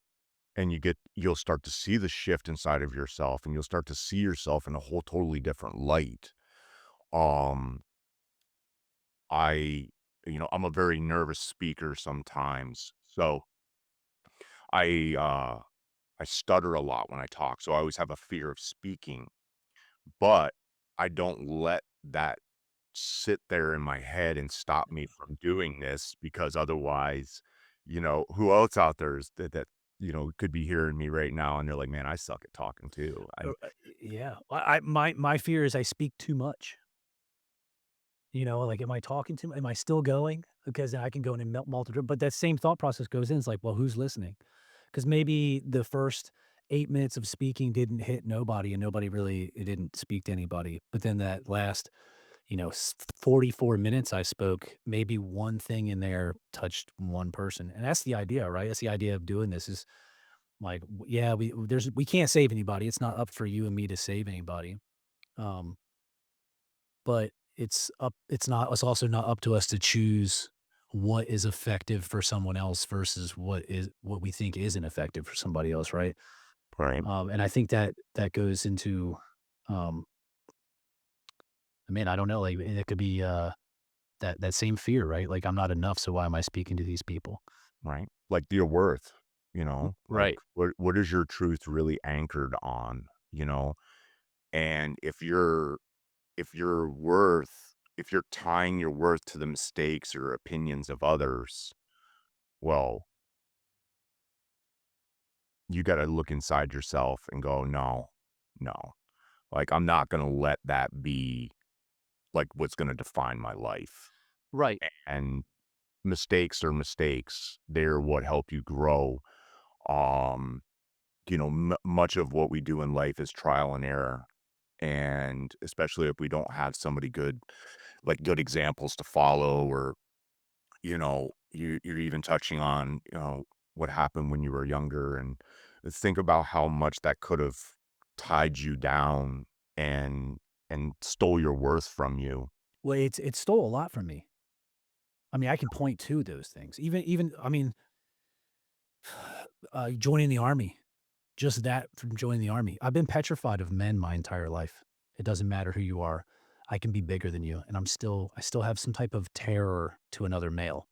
And you'll start to see the shift inside of yourself, and you'll start to see yourself in a whole totally different light. um I'm a very nervous speaker sometimes, so I stutter a lot when I talk, so I always have a fear of speaking. But I don't let that sit there in my head and stop me from doing this, because otherwise, who else out there is that could be hearing me right now and they're like, man, I suck at talking too. Yeah. My fear is I speak too much. Like, am I talking to am I still going? Because then I can go in and multiple, but that same thought process goes in. It's like, well, who's listening? Because maybe the first 8 minutes of speaking didn't hit nobody and nobody really, it didn't speak to anybody. But then that last, 44 minutes I spoke, maybe one thing in there touched one person. And that's the idea, right? That's the idea of doing this is like, yeah, we can't save anybody. It's not up for you and me to save anybody. Um, but it's also not up to us to choose what is effective for someone else versus what we think isn't effective for somebody else, right? Right. And I think that that goes into, um, I mean, I don't know, like it could be that same fear, right? Like I'm not enough, so why am I speaking to these people? Right. Like your worth, like Right. what is your truth really anchored on, you know? And if you're tying your worth to the mistakes or opinions of others, well, you got to look inside yourself and go, no, no, like I'm not going to let that be like what's going to define my life. Right. And mistakes are mistakes. They're what help you grow. Um, much of what we do in life is trial and error. And especially if we don't have somebody good, like good examples to follow, or, you're even touching on, what happened when you were younger, and think about how much that could have tied you down and stole your worth from you. Well, it stole a lot from me. I mean, I can point to those things. Even I mean, joining the army, just that from joining the army. I've been petrified of men my entire life. It doesn't matter who you are. I can be bigger than you, and I still have some type of terror to another male.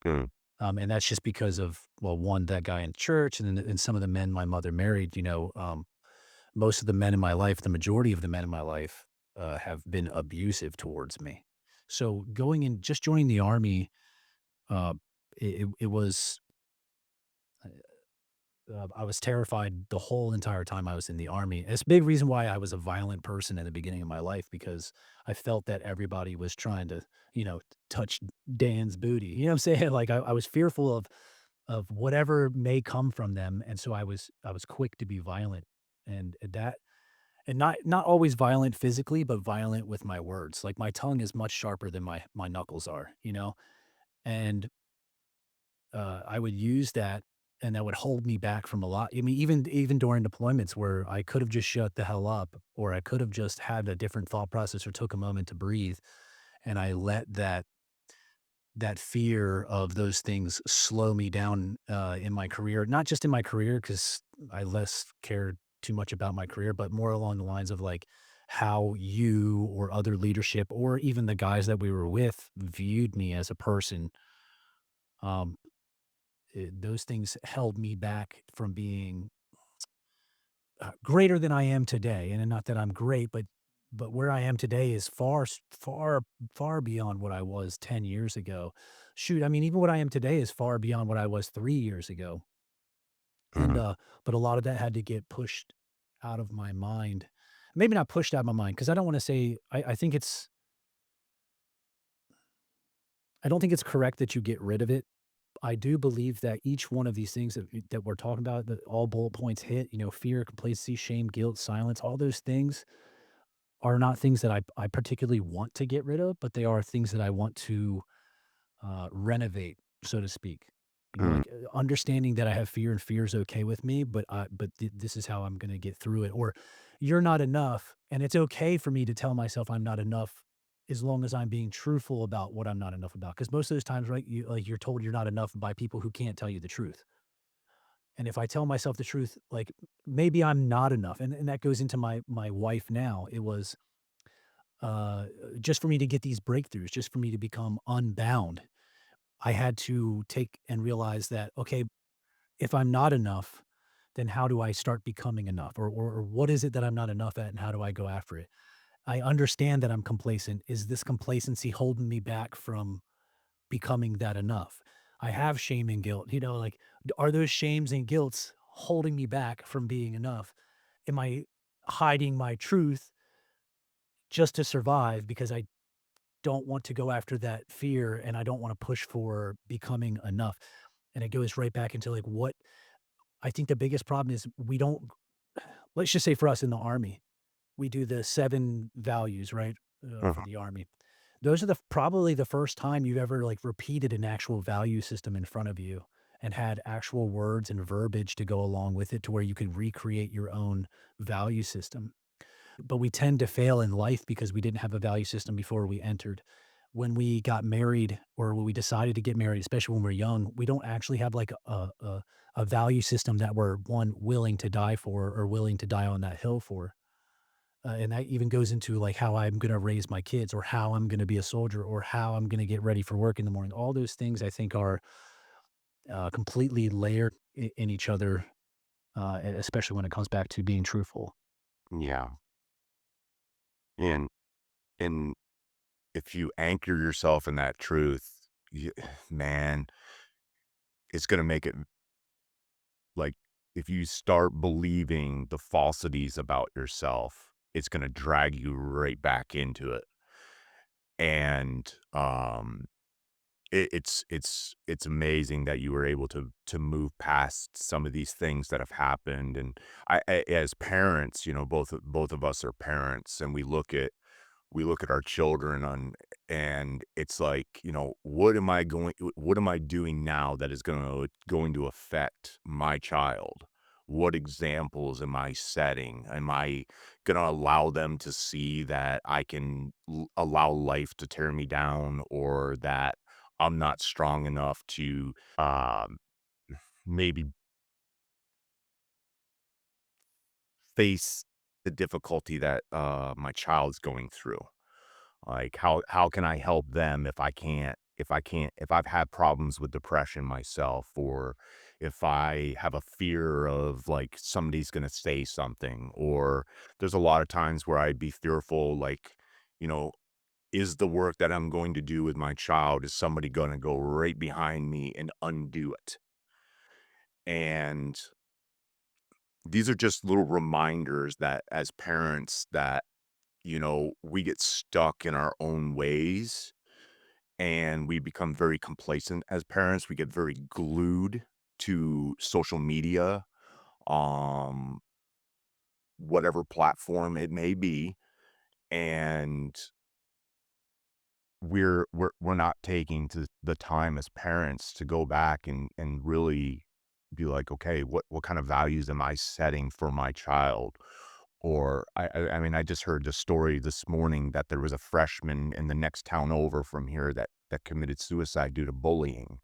Mm, And that's just because of, well, one, that guy in church, and some of the men my mother married. Most of the men in my life, the majority of the men in my life, have been abusive towards me. So just joining the army, uh, it was I was terrified the whole entire time I was in the army. It's a big reason why I was a violent person in the beginning of my life because I felt that everybody was trying to, touch Dan's booty. You know what I'm saying? Like I was fearful of whatever may come from them, and so I was quick to be violent, and not always violent physically, but violent with my words. Like my tongue is much sharper than my knuckles are, and I would use that, and that would hold me back from a lot. I mean, even during deployments where I could have just shut the hell up, or I could have just had a different thought process or took a moment to breathe, and I let that fear of those things slow me down, in my career. Not just in my career, because I less cared too much about my career, but more along the lines of, like, how you or other leadership or even the guys that we were with viewed me as a person. Um, those things held me back from being, greater than I am today, and not that I'm great, but where I am today is far beyond what I was 10 years ago. Shoot, I mean, even what I am today is far beyond what I was 3 years ago, and, mhm, but a lot of that had to get pushed out of my mind. Maybe not pushed out of my mind, because I don't wanna say I think I don't think it's correct that you get rid of it. I do believe that each one of these things that we're talking about, that all bullet points hit, fear, complacency, shame, guilt, silence, all those things are not things that I particularly want to get rid of, but they are things that I want to, renovate, so to speak. mm, Understanding that I have fear and fear is okay with me, but this is how I'm gonna get through it. Or you're not enough, and it's okay for me to tell myself I'm not enough as long as I'm being truthful about what I'm not enough about. Because most of those times, right, you're told you're not enough by people who can't tell you the truth. And if I tell myself the truth, like, maybe I'm not enough, and that goes into my wife now. It was, uh, just for me to get these breakthroughs, just for me to become unbound, I had to take and realize that, okay, if I'm not enough, then how do I start becoming enough? Or what is it that I'm not enough at, and how do I go after it? I understand that I'm complacent. Is this complacency holding me back from becoming that enough? I have shame and guilt, like, are those shames and guilts holding me back from being enough? Am I hiding my truth just to survive because I don't want to go after that fear, and I don't want to push for becoming enough? And it goes right back into, like, what I think the biggest problem is, we don't, let's just say for us in the army, we do the 7 values, right? for Mhm. the army. Those are the probably the first time you've ever, like, repeated an actual value system in front of you and had actual words and verbiage to go along with it to where you could recreate your own value system. But we tend to fail in life because we didn't have a value system before we entered. When we got married or when we decided to get married, especially when we're young, we don't actually have like a value system that we're one willing to die for or willing to die on that hill for. And that even goes into like how I'm going to raise my kids or how I'm going to be a soldier or how I'm going to get ready for work in the morning. All those things I think are completely layered in each other, especially when it comes back to being truthful. Yeah. And and if you anchor yourself in that truth, you, man, it's gonna make it like if you start believing the falsities about yourself, it's gonna drag you right back into it. And it's amazing that you were able to move past some of these things that have happened. And I as parents, you know, both of us are parents, and we look at our children on and it's like, you know, what am I doing now that is going to affect my child? What examples am I setting? Am I going to allow them to see that I can allow life to tear me down, or that I'm not strong enough to maybe face the difficulty that my child's going through? Like, how can I help them if I've had problems with depression myself, or if I have a fear of, like, somebody's gonna say something, or there's a lot of times where I'd be fearful, like, you know, is the work that I'm going to do with my child, is somebody gonna go right behind me and undo it? And these are just little reminders that as parents that, you know, we get stuck in our own ways and we become very complacent as parents. We get very glued to social media, um, whatever platform it may be, and we're not taking the time as parents to go back and really be like, okay, what kind of values am I setting for my child? Or I mean, I just heard the story this morning that there was a freshman in the next town over from here that committed suicide due to bullying.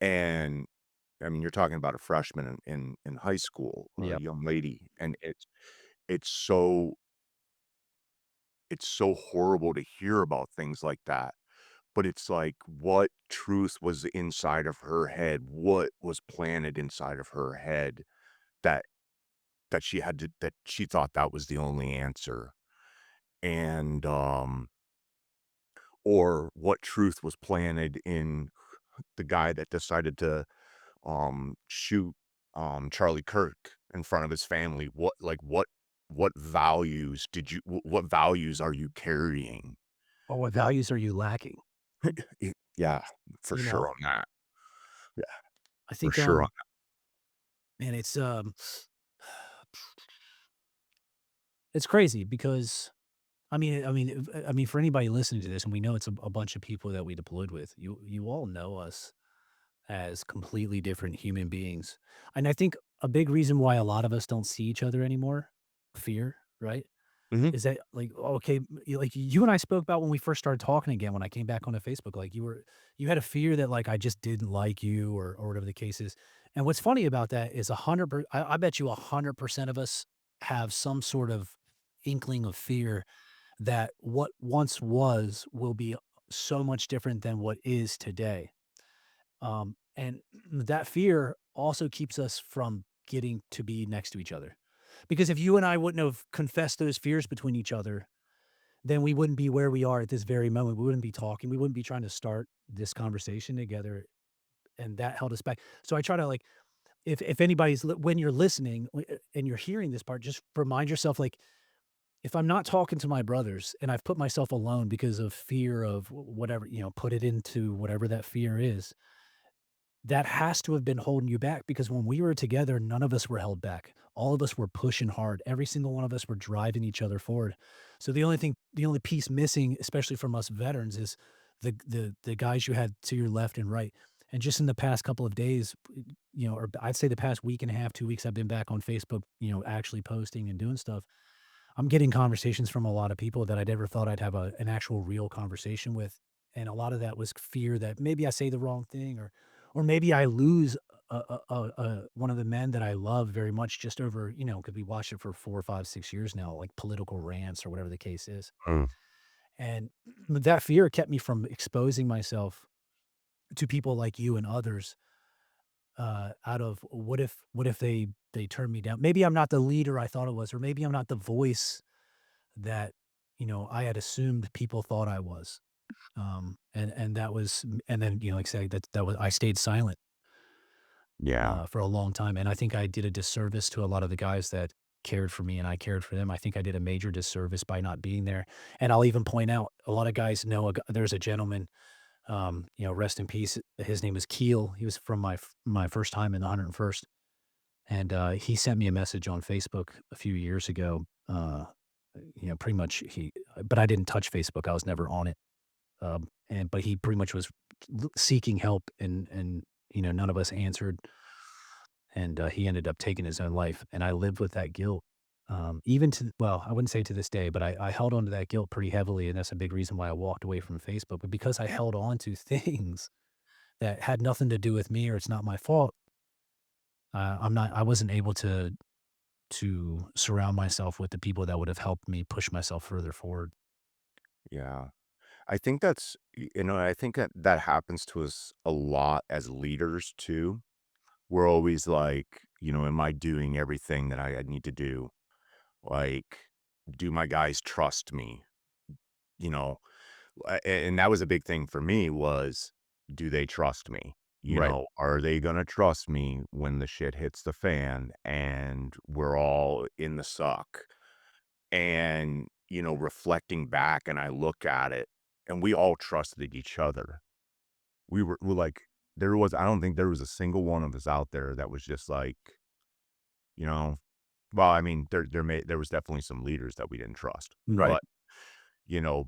And I mean, you're talking about a freshman in high school, a Yep. young lady, and it's so it's so horrible to hear about things like that. But it's like, what truth was inside of her head? What was planted inside of her head that that she thought that was the only answer? And or what truth was planted in the guy that decided to shoot Charlie Kirk in front of his family? What values what values are you carrying? Or what values are you lacking? Yeah, for You sure know, on that. Yeah, I for think, sure on man, it's crazy because I mean, for anybody listening to this, and we know it's a bunch of people that we deployed with. You all know us as completely different human beings, and I think a big reason why a lot of us don't see each other anymore, fear, right? that. Is that like, okay, like you and I spoke about when we first started talking again, when I came back onto Facebook, like you had a fear that like I just didn't like you or whatever the case is. And what's funny about that is I bet you 100% of us have some sort of inkling of fear that what once was will be so much different than what is today. And that fear also keeps us from getting to be next to each other. Because if you and I wouldn't have confessed those fears between each other, then we wouldn't be where we are at this very moment. We wouldn't be talking. We wouldn't be trying to start this conversation together. And that held us back. So I try to like, if anybody's, when you're listening and you're hearing this part, just remind yourself, like, if I'm not talking to my brothers and I've put myself alone because of fear of whatever, put it into whatever that fear is, that has to have been holding you back because when we were together, none of us were held back. All of us were pushing hard. Every single one of us were driving each other forward. So the only piece missing, especially from us veterans, is the guys you had to your left and right. And just in the past couple of days, or I'd say the past week and a half, 2 weeks, I've been back on Facebook, actually posting and doing stuff. I'm getting conversations from a lot of people that I never thought I'd have an actual real conversation with, and a lot of that was fear that maybe I say the wrong thing or maybe I lose one of the men that I love very much just over, because we watched it for 4, 5, 6 years now, like political rants or whatever the case is. Mm. And that fear kept me from exposing myself to people like you and others, out of what if they turn me down? Maybe I'm not the leader I thought I was, or maybe I'm not the voice that, I had assumed people thought I was. And that was and then, like I said, that was I stayed silent, Yeah. for a long time, and I think I did a disservice to a lot of the guys that cared for me and I cared for them. I think I did a major disservice by not being there, and I'll even point out, a lot of guys know there's a gentleman, rest in peace, his name is Keel. He was from my first time in the 101st, and, he sent me a message on Facebook a few years ago, pretty much but I didn't touch Facebook, I was never on it. But he pretty much was seeking help, and none of us answered, and he ended up taking his own life. And I lived with that guilt, even to well, I wouldn't say to this day, but I held on to that guilt pretty heavily, and that's a big reason why I walked away from Facebook. But because I held on to things that had nothing to do with me or it's not my fault, I wasn't able to surround myself with the people that would have helped me push myself further forward. Yeah. I think I think that that happens to us a lot as leaders too. We're always like, am I doing everything that I need to do? Like, do my guys trust me? You know, and that was a big thing for me was, do they trust me? Right. Are they gonna trust me when the shit hits the fan and we're all in the suck? And, reflecting back and I look at it and we all trusted each other. We're like, I don't think there was a single one of us out there that was just like, you know, well, I mean, there was definitely some leaders that we didn't trust, Right.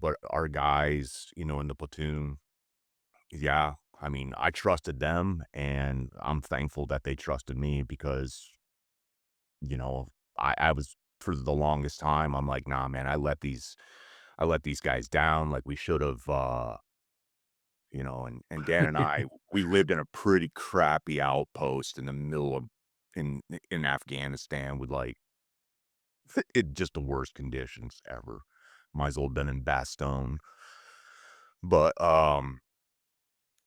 but our guys, in the platoon, yeah, I mean, I trusted them and I'm thankful that they trusted me because, you know, I was for the longest time, I'm like, nah, man, I let these guys down. Like we should have, and Dan and I, we lived in a pretty crappy outpost in the middle of in in Afghanistan with like it just the worst conditions ever. Might as well have been in Bastogne. But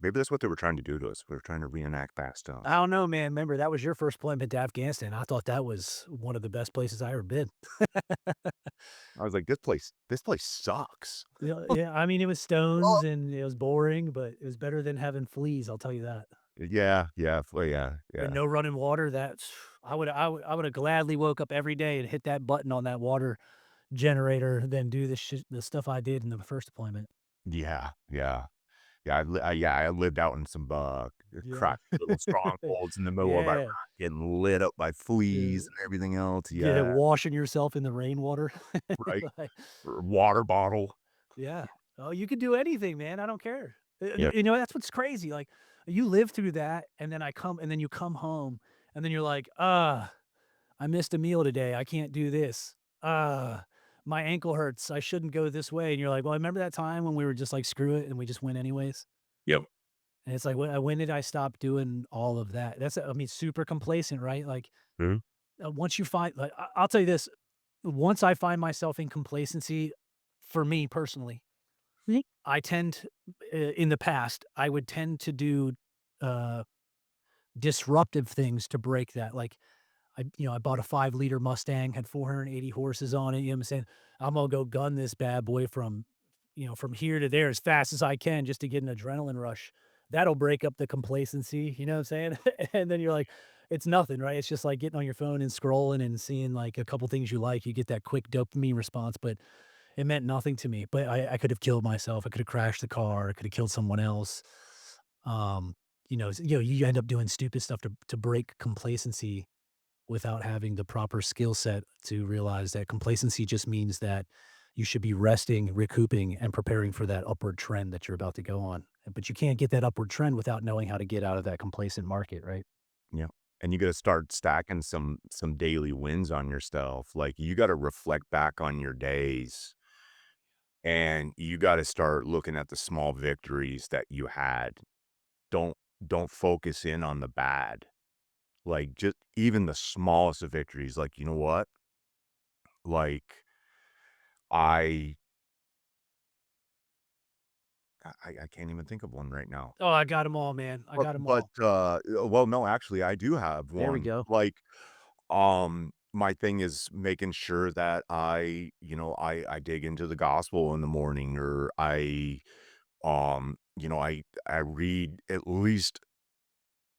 maybe that's what they were trying to do to us. We were trying to reenact Bastogne. I don't know, man. Remember, that was your first deployment to Afghanistan. I thought that was one of the best places I ever been. I was like, this place sucks. Yeah, I mean, it was Oh. stones and it was boring, but it was better than having fleas, I'll tell you that. Yeah, yeah, well, yeah, And yeah, no running water, that's I would have gladly woke up every day and hit that button on that water generator than do the stuff I did in the first deployment. yeah, yeah. Yeah, I lived out in some, Yeah. crappy little strongholds in the middle of Iraq, Yeah. getting lit up by fleas Yeah. and everything else, Yeah, yeah, washing yourself in the rainwater. right, Like, or water bottle. yeah. Oh, you could do anything, man, I don't care. Yeah, That's what's crazy, like, you live through that, and then you come home, and then you're like, "Ah, I missed a meal today, I can't do this. Ah, my ankle hurts, I shouldn't go this way," and you're like, "Well, remember that time when we were just like, 'Screw it,' and we just went anyways?" yep, And it's like, when did I stop doing all of that? That's I mean, super complacent, right? Like, mhm, once you find like, I'll tell you this, once I find myself in complacency, for me personally, I tend in the past, I would tend to do, uh, disruptive things to break that, like, I bought a 5-liter Mustang, had 480 horses on it, you know what I'm saying? I'm gonna go gun this bad boy from here to there as fast as I can just to get an adrenaline rush. That'll break up the complacency, you know what I'm saying? And then you're like, it's nothing, right? It's just like getting on your phone and scrolling and seeing, like, a couple things you like, you get that quick dopamine response, but it meant nothing to me, but I could have killed myself, I could have crashed the car, I could have killed someone else. Um, you end up doing stupid stuff to break complacency without having the proper skill set to realize that complacency just means that you should be resting, recouping, and preparing for that upward trend that you're about to go on. But you can't get that upward trend without knowing how to get out of that complacent market, right? Yeah. And you gotta start stacking some daily wins on yourself. Like, you gotta reflect back on your days, and you gotta start looking at the small victories that you had. Don't don't focus in on the bad. Like, just even the smallest of victories, like, you know what? Like, I I can't even think of one right now. Oh, I got them all, man. I got them all. Well, no, actually, I do have There we one. go. Like, my thing is making sure that I dig into the gospel in the morning, or I read at least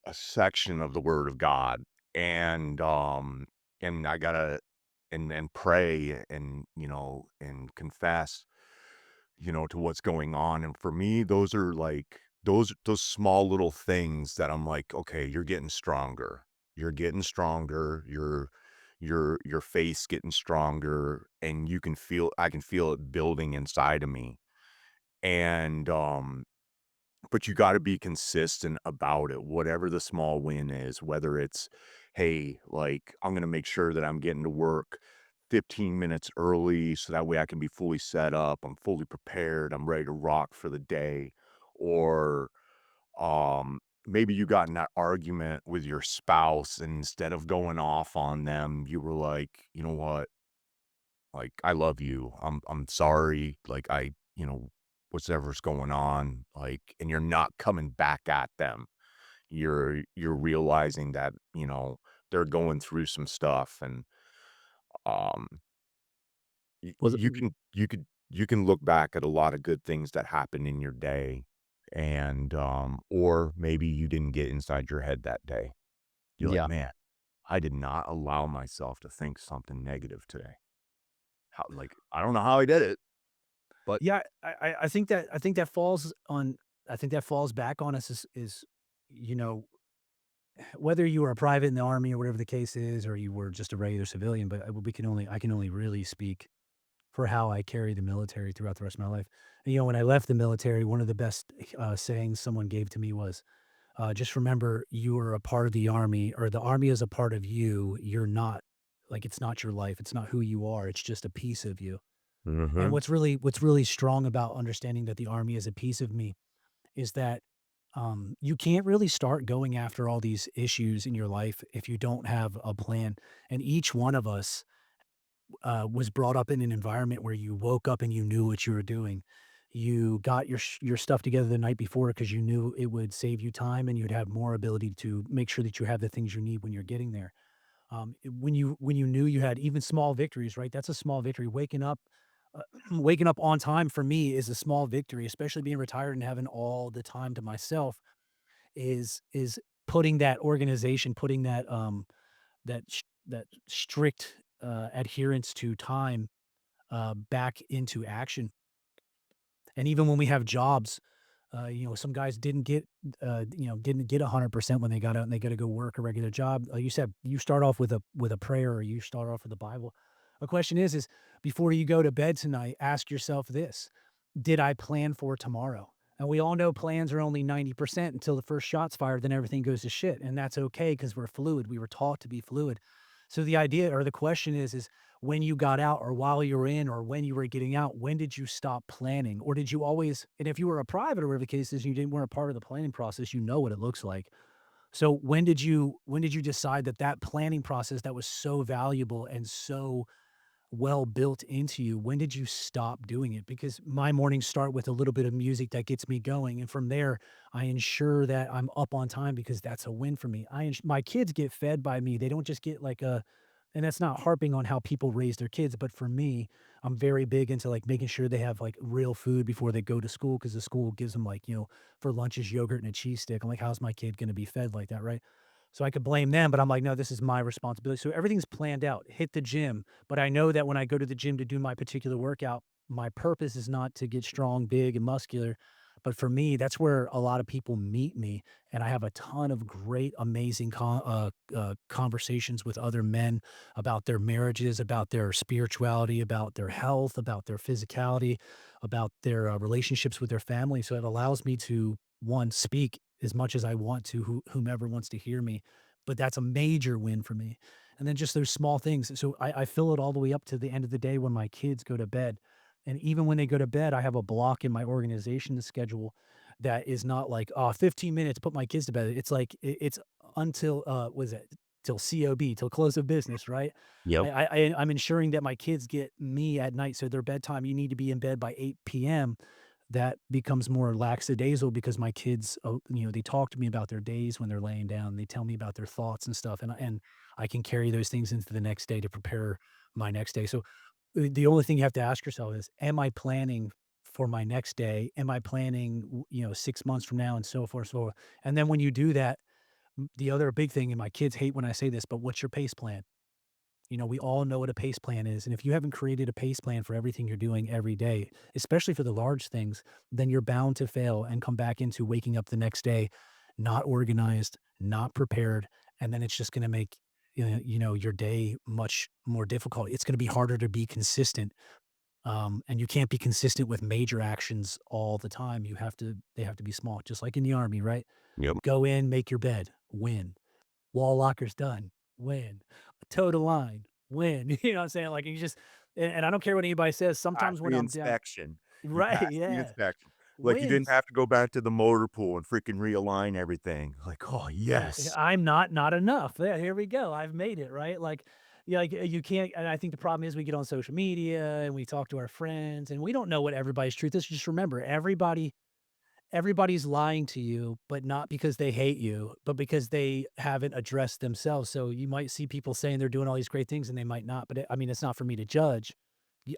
a section of the word of God, and, I gotta and pray, and, and confess, to what's going on. And for me, those are like those small little things that I'm like, "Okay, you're getting stronger. You're getting stronger. Your faith's getting stronger, and I can feel it building inside of me." And, but you gotta be consistent about it, whatever the small win is, whether it's, "Hey, like, I'm gonna make sure that I'm getting to work 15 minutes early so that way I can be fully set up, I'm fully prepared, I'm ready to rock for the day." Or, maybe you got in that argument with your spouse, and instead of going off on them, you were like, "You know what? Like, I love you. I'm sorry. Like, whatever's going on, like," and you're not coming back at them. You're realizing that, they're going through some stuff, and, um, Was you can look back at a lot of good things that happened in your day, and, or maybe you didn't get inside your head that day. You're like, Yeah. "Man, I did not allow myself to think something negative today." I don't know how I did it, but Yeah, I think that falls on I think that falls back on us is, you know, whether you were a private in the army or whatever the case is, or you were just a regular civilian, but I can only really speak for how I carry the military throughout the rest of my life. And, when I left the military, one of the best, sayings someone gave to me was, "Just remember you are a part of the army, or the army is a part of you. You're not like, it's not your life. It's not who you are. It's just a piece of you." And mhm, what's really strong about understanding that the army is a piece of me is that, you can't really start going after all these issues in your life if you don't have a plan. And each one of us, was brought up in an environment where you woke up and you knew what you were doing. You got your stuff together the night before because you knew it would save you time and you'd have more ability to make sure that you have the things you need when you're getting there. When you knew you had even small victories, right? That's a small victory. Uh, waking up on time for me is a small victory, especially being retired and having all the time to myself. Is putting that organization, putting that strict adherence to time back into action. And even when we have jobs, some guys didn't get 100% when they got out and they got to go work a regular job. Like you said, you start off with a prayer, or you start off with the Bible. The question is before you go to bed tonight, ask yourself this: did I plan for tomorrow? And we all know plans are only 90% until the first shot's fired, then everything goes to shit. And that's okay because we're fluid. We were taught to be fluid. So the idea or the question is when you got out, or while you were in, or when you were getting out, when did you stop planning? Or did you always, and if you were a private or whatever the case is, you didn't weren't a part of the planning process, you know what it looks like. So when did you decide that that planning process that was so valuable and so well built into you, when did you stop doing it? Because my mornings start with a little bit of music that gets me going, and from there, I ensure that I'm up on time because that's a win for me. My kids get fed by me. They don't just get like a and that's not harping on how people raise their kids, but for me, I'm very big into, like, making sure they have, like, real food before they go to school because the school gives them, like, for lunches, yogurt and a cheese stick. I'm like, "How's my kid gonna be fed like that?" Right? So I could blame them, but I'm like, "No, this is my responsibility." So everything's planned out. Hit the gym, but I know that when I go to the gym to do my particular workout, my purpose is not to get strong, big, and muscular. But for me, that's where a lot of people meet me, and I have a ton of great, amazing conversations with other men about their marriages, about their spirituality, about their health, about their physicality, about their relationships with their family. So it allows me to, one, speak as much as I want to whomever wants to hear me. But that's a major win for me. And then just those small things. So I fill it all the way up to the end of the day when my kids go to bed. And even when they go to bed, I have a block in my organization schedule that is not like, oh, 15 minutes, put my kids to bed. It's like it's until was it till COB, till close of business, right? Yep. I'm ensuring that my kids get me at night. So their bedtime, you need to be in bed by 8 p.m. That becomes more lackadaisical because my kids, they talk to me about their days when they're laying down. They tell me about their thoughts and stuff, and I can carry those things into the next day to prepare my next day. So the only thing you have to ask yourself is, am I planning for my next day? Am I planning, 6 months from now and so forth, so forth? And then when you do that, the other big thing, and my kids hate when I say this, but what's your pace plan? We all know what a pace plan is. And if you haven't created a pace plan for everything you're doing every day, especially for the large things, then you're bound to fail and come back into waking up the next day not organized, not prepared. And then it's just going to make your day much more difficult. It's going to be harder to be consistent. And you can't be consistent with major actions all the time. They have to be small, just like in the army, right? Yep. Go in, make your bed, win. Wall lockers done, win. Toe the line, win. You know what I'm saying? Like, you just and I don't care what anybody says, Pass sometimes when the I'm down. inspection. You Right, passed the yeah. inspection. Like, you didn't Wins. have to go back to the motor pool and freaking realign everything. Like, "Oh, yes." I'm not enough. Yeah, here we go. I've made it, right? Like, yeah, like, you can't, and I think the problem is we get on social media and we talk to our friends and we don't know what everybody's truth is. Just remember, everybody's lying to you, but not because they hate you, but because they haven't addressed themselves. So you might see people saying they're doing all these great things and they might not, but I mean, it's not for me to judge.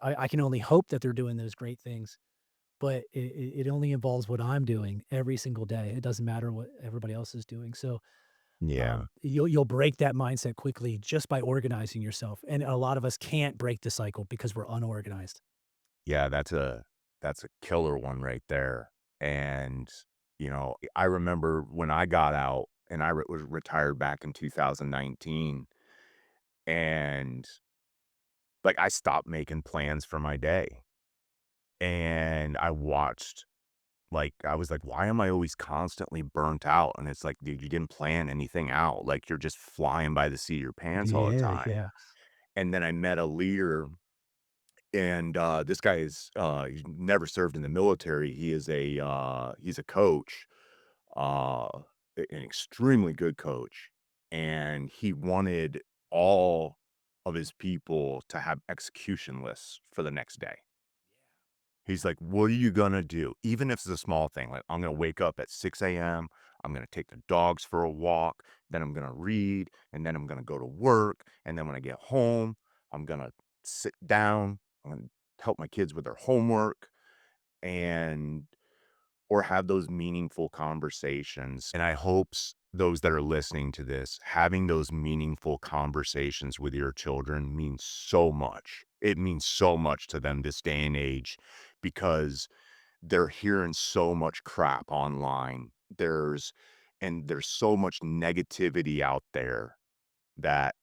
I can only hope that they're doing those great things, but it only involves what I'm doing every single day. It doesn't matter what everybody else is doing. So Yeah. you'll break that mindset quickly just by organizing yourself. And a lot of us can't break the cycle because we're unorganized. Yeah, that's a killer one right there, and, I remember when I got out and I was retired back in 2019, and, like, I stopped making plans for my day, and I watched, like, I was like, "Why am I always constantly burnt out?" And it's like, "Dude, you didn't plan anything out, like, you're just flying by the seat of your pants all the Yeah, time." yeah. And then I met a leader. And, this guy is, he's never served in the military. He's a coach, uh, an extremely good coach, and he wanted all of his people to have execution lists for the next day. He's like, "What are you gonna do?" Even if it's a small thing, like, "I'm gonna wake up at 6 AM, I'm gonna take the dogs for a walk, then I'm gonna read, and then I'm gonna go to work, and then when I get home, I'm gonna sit down, I'm gonna help my kids with their homework, and or have those meaningful conversations." And I hopes those that are listening to this, having those meaningful conversations with your children means so much. It means so much to them this day and age because they're hearing so much crap online. There's so much negativity out there that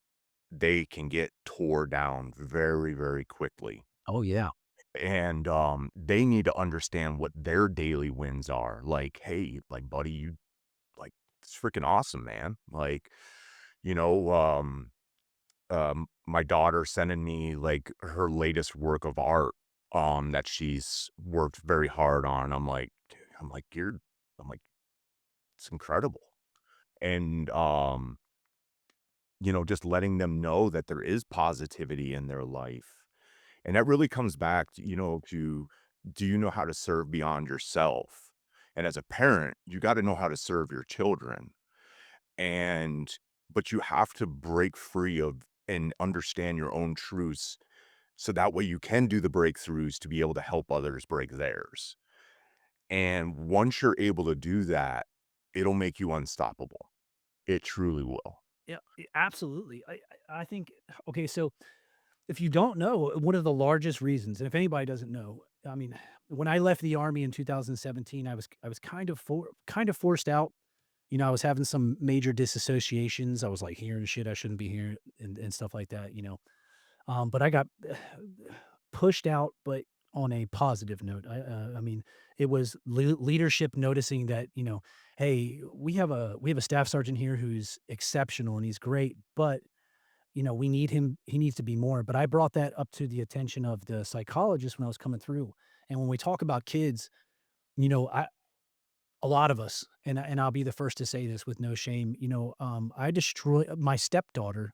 they can get tore down very, very quickly. Oh, yeah. And, they need to understand what their daily wins are. Like, "Hey, like, buddy, you like, it's freaking awesome, man." Like, you know, my daughter sending me, like, her latest work of art, that she's worked very hard on. I'm like, "You're" I'm like, "It's incredible." And, just letting them know that there is positivity in their life. And that really comes back to, do you know how to serve beyond yourself? And as a parent, you got to know how to serve your children. And, but you have to break free of and understand your own truths so that way you can do the breakthroughs to be able to help others break theirs. And once you're able to do that, it'll make you unstoppable. It truly will. Yeah, absolutely. I think okay, so If you don't know, one of the largest reasons, and if anybody doesn't know, I mean, when I left the army in 2017, I was kind of forced out. I was having some major disassociations. I was like hearing shit I shouldn't be hearing and stuff like that. But I got pushed out, but on a positive note. I mean, it was leadership noticing that, hey, we have a staff sergeant here who's exceptional and he's great, but we need him. He needs to be more. But I brought that up to the attention of the psychologist when I was coming through. And when we talk about kids, I a lot of us, and I'll be the first to say this with no shame. I destroy my stepdaughter.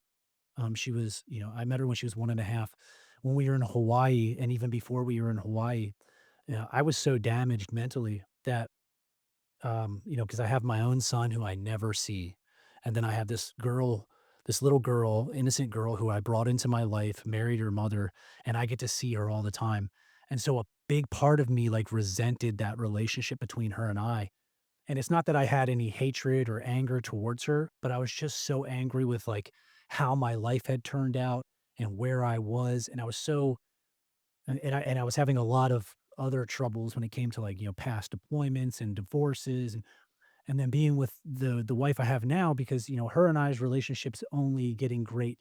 She was, I met her when she was 1.5. When we were in Hawaii, and even before we were in Hawaii, I was so damaged mentally that, because I have my own son who I never see, and then I have this little girl, innocent girl who I brought into my life, married her mother, and I get to see her all the time. And so a big part of me like resented that relationship between her and I. And it's not that I had any hatred or anger towards her, but I was just so angry with like how my life had turned out and where I was. And I was so and I was having a lot of other troubles when it came to like, past deployments and divorces and then being with the wife I have now because, her and I's relationship's only getting great,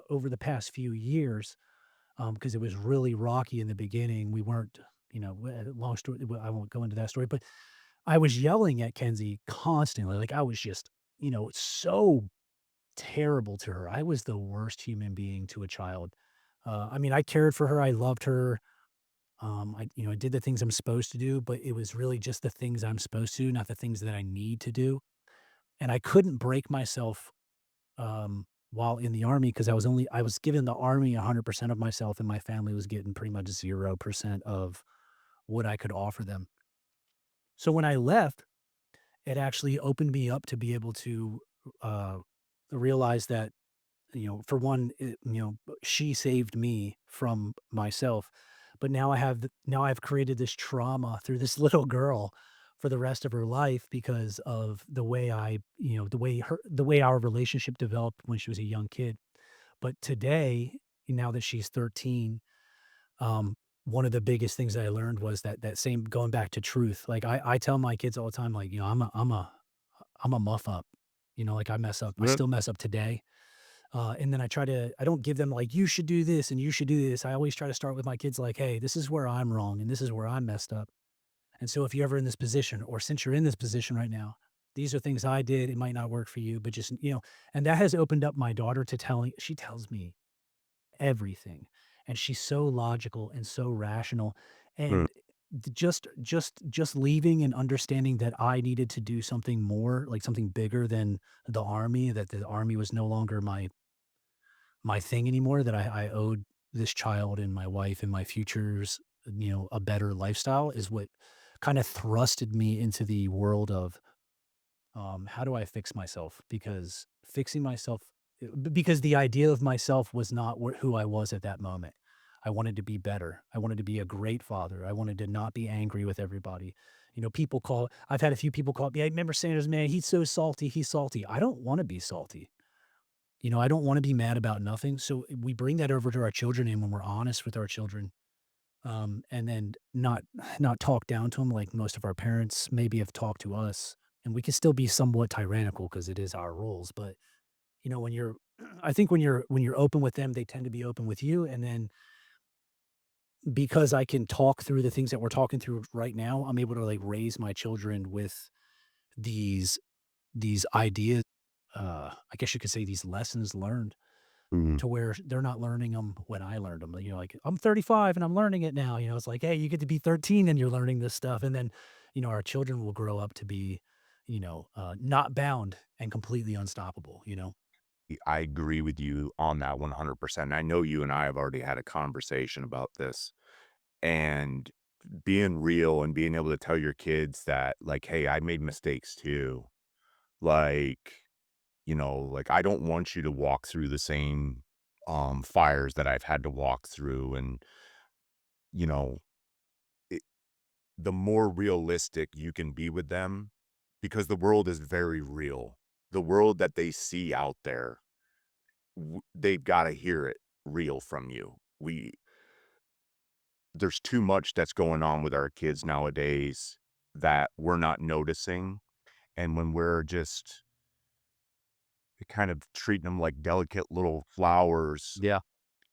over the past few years, because it was really rocky in the beginning. We weren't, long story, well, I won't go into that story, but I was yelling at Kenzie constantly. Like I was just, so terrible to her. I was the worst human being to a child. I mean, I cared for her. I loved her. I did the things I'm supposed to do, but it was really just the things I'm supposed to, not the things that I need to do. And I couldn't break myself while in the army because I was giving the army 100% of myself, and my family was getting pretty much 0% of what I could offer them. So when I left, it actually opened me up to be able to uh, realize that, for one, she saved me from myself, but now I've created this trauma through this little girl for the rest of her life because of the way our relationship developed when she was a young kid. But today, now that she's 13, um, one of the biggest things that I learned was that same going back to truth. Like I tell my kids all the time, like, I'm a muff up. Like I mess up. I Yep. still mess up today. And then I don't give them like, you should do this and you should do this. I always try to start with my kids like, hey, this is where I'm wrong and this is where I'm messed up. And so if you're ever in this position, or since you're in this position right now, these are things I did. It might not work for you, but just, and that has opened up my daughter to she tells me everything. And she's so logical and so rational. Mm. And just leaving and understanding that I needed to do something more, like something bigger than the army, that the army was no longer my thing anymore, that I owed this child and my wife and my futures, a better lifestyle is what kind of thrusted me into the world of, how do I fix myself? Because fixing myself, because the idea of myself was not who I was at that moment. I wanted to be better. I wanted to be a great father. I wanted to not be angry with everybody. I've had a few people call me, I remember Sanders, man, he's so salty. He's salty. I don't want to be salty. I don't want to be mad about nothing. So we bring that over to our children. And when we're honest with our children, and then not talk down to them like most of our parents maybe have talked to us. And we can still be somewhat tyrannical because it is our rules. But when you're, I think when you're open with them, they tend to be open with you. And then because I can talk through the things that we're talking through right now, I'm able to like raise my children with these ideas. I guess you could say these lessons learned Mm. to where they're not learning them when I learned them. Like, I'm 35 and I'm learning it now. It's like, hey, you get to be 13 and you're learning this stuff. And then, our children will grow up to be, not bound and completely unstoppable. I agree with you on that 100%. I know you and I have already had a conversation about this, and being real and being able to tell your kids that, like, hey, I made mistakes too. Like, like I don't want you to walk through the same fires that I've had to walk through. And, you know, it, the more realistic you can be with them, because the world is very real. The world that they see out there, they've got to hear it. real from you. There's too much that's going on with our kids nowadays that we're not noticing. And when we're just kind of treating them like delicate little flowers, Yeah.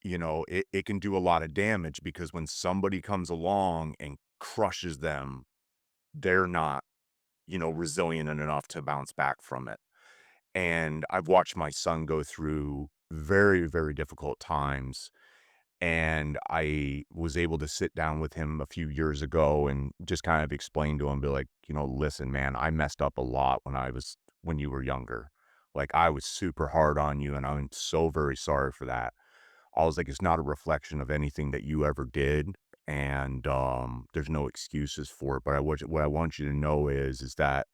it can do a lot of damage because when somebody comes along and crushes them, they're not, resilient enough to bounce back from it. And I've watched my son go through very, very difficult times. And I was able to sit down with him a few years ago and just kind of explain to him, be like, listen, man, I messed up a lot when you were younger. Like I was super hard on you and I'm so very sorry for that. I was like, it's not a reflection of anything that you ever did. And there's no excuses for it. But what I want you to know is that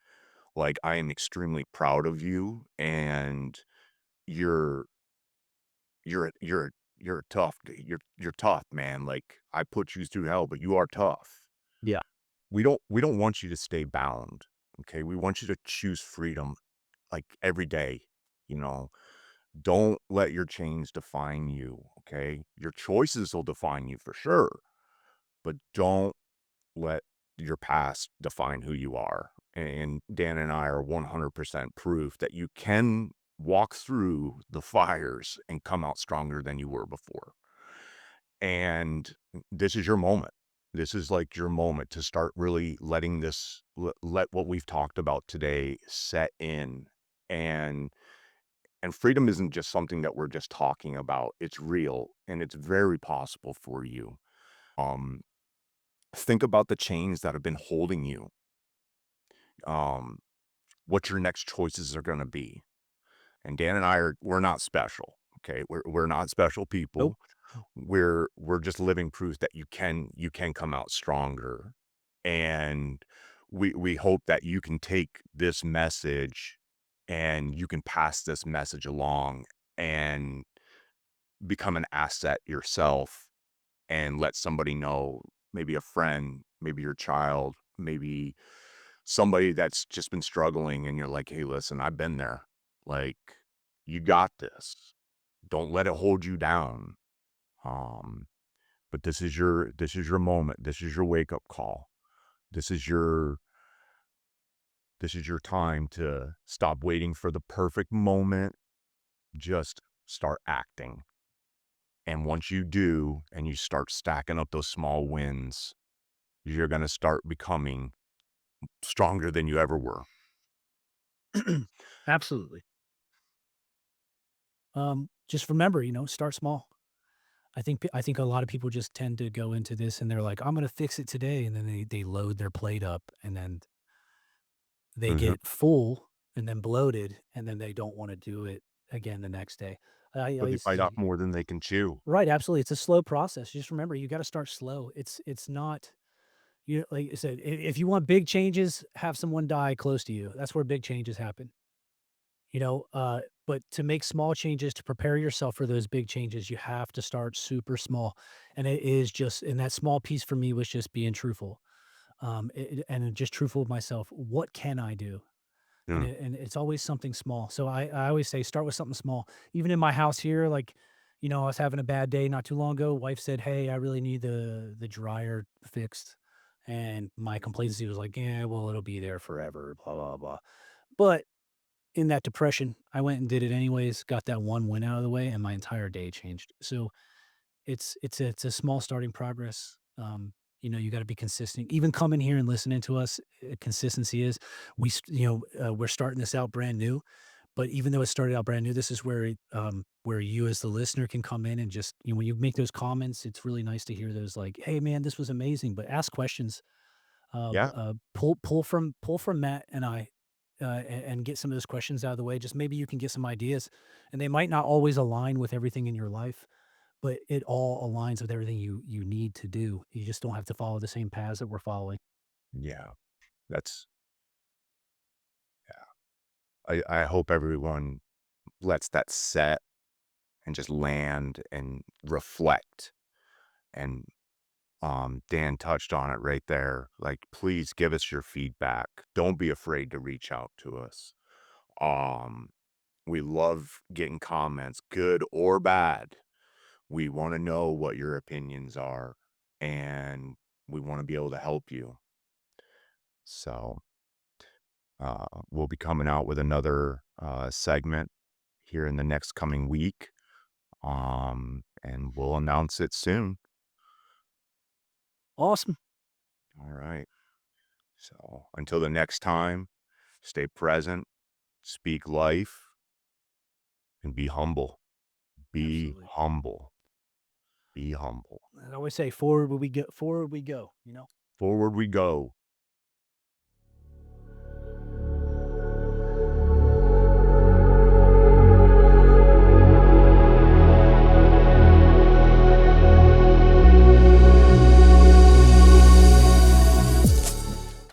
like I am extremely proud of you and you're you're tough. You're tough, man. Like I put you through hell, but you are tough. Yeah. We don't want you to stay bound. Okay. We want you to choose freedom like every day. You know, don't let your chains define you. Okay. Your choices will define you for sure, but don't let your past define who you are. And Dan and I are 100% proof that you can walk through the fires and come out stronger than you were before. And this is your moment. This is like your moment to start really letting let what we've talked about today set in. And freedom isn't just something that we're just talking about. It's real and it's very possible for you. Um think about the chains that have been holding you. Um what your next choices are going to be. And Dan and we're not special. Okay? We're not special Nope. people. We're just living proof that you can come out stronger. And we hope that you can take this message and you can pass this message along and become an asset yourself and let somebody know, maybe a friend, maybe your child, maybe somebody that's just been struggling and you're like, "Hey, listen, I've been there. Like, you got this. Don't let it hold you down." Um, but this is your moment. This is your wake-up call. This is your this is your time to stop waiting for the perfect moment. Just start acting. And once you do and you start stacking up those small wins, you're gonna start becoming stronger than you ever were. Absolutely. Just remember, start small. I think a lot of people just tend to go into this and they're like, "I'm gonna fix it today," and then they load their plate up, and then they Mhm. get full and then bloated, and then they don't wanna do it again the next day. I But they used bite off to more than they can chew. Right, absolutely, it's a slow process. Just remember, you gotta start slow. It's not like I said, if you want big changes, have someone die close to you. That's where big changes happen. But to make small changes to prepare yourself for those big changes, you have to start super small. And it is just, and that small piece for me was just being truthful. And just truthful with myself. What can I do? Yeah. And it's always something small. So I always say start with something small. Even in my house here, like, I was having a bad day not too long ago. Wife said, "Hey, I really need the dryer fixed." And my complacency was like, "Yeah, well, it'll be there forever, blah, blah, blah." But in that depression, I went and did it anyways, got that one win out of the way, and my entire day changed. So it's a small starting progress. You got to be consistent. Even coming here and listening to us, consistency is we're starting this out brand new. But even though it started out brand new, this is where you as the listener can come in and just when you make those comments, it's really nice to hear those like, "Hey man, this was amazing." But ask questions, Yeah. pull from Matt and I, and get some of those questions out of the way. Just maybe you can get some ideas, and they might not always align with everything in your life, but it all aligns with everything you need to do. You just don't have to follow the same paths that we're following. Yeah. That's I hope everyone lets that set and just land and reflect. And Dan touched on it right there. Like, please give us your feedback. Don't be afraid to reach out to us. Um, we love getting comments, good or bad. We want to know what your opinions are, and we want to be able to help you. So, we'll be coming out with another segment here in the next coming week, and we'll announce it soon. Awesome. All right. So, until the next time, stay present, speak life, and be humble. Be Absolutely. humble. Be humble. I always say forward we go, forward we go, you know? Forward we go.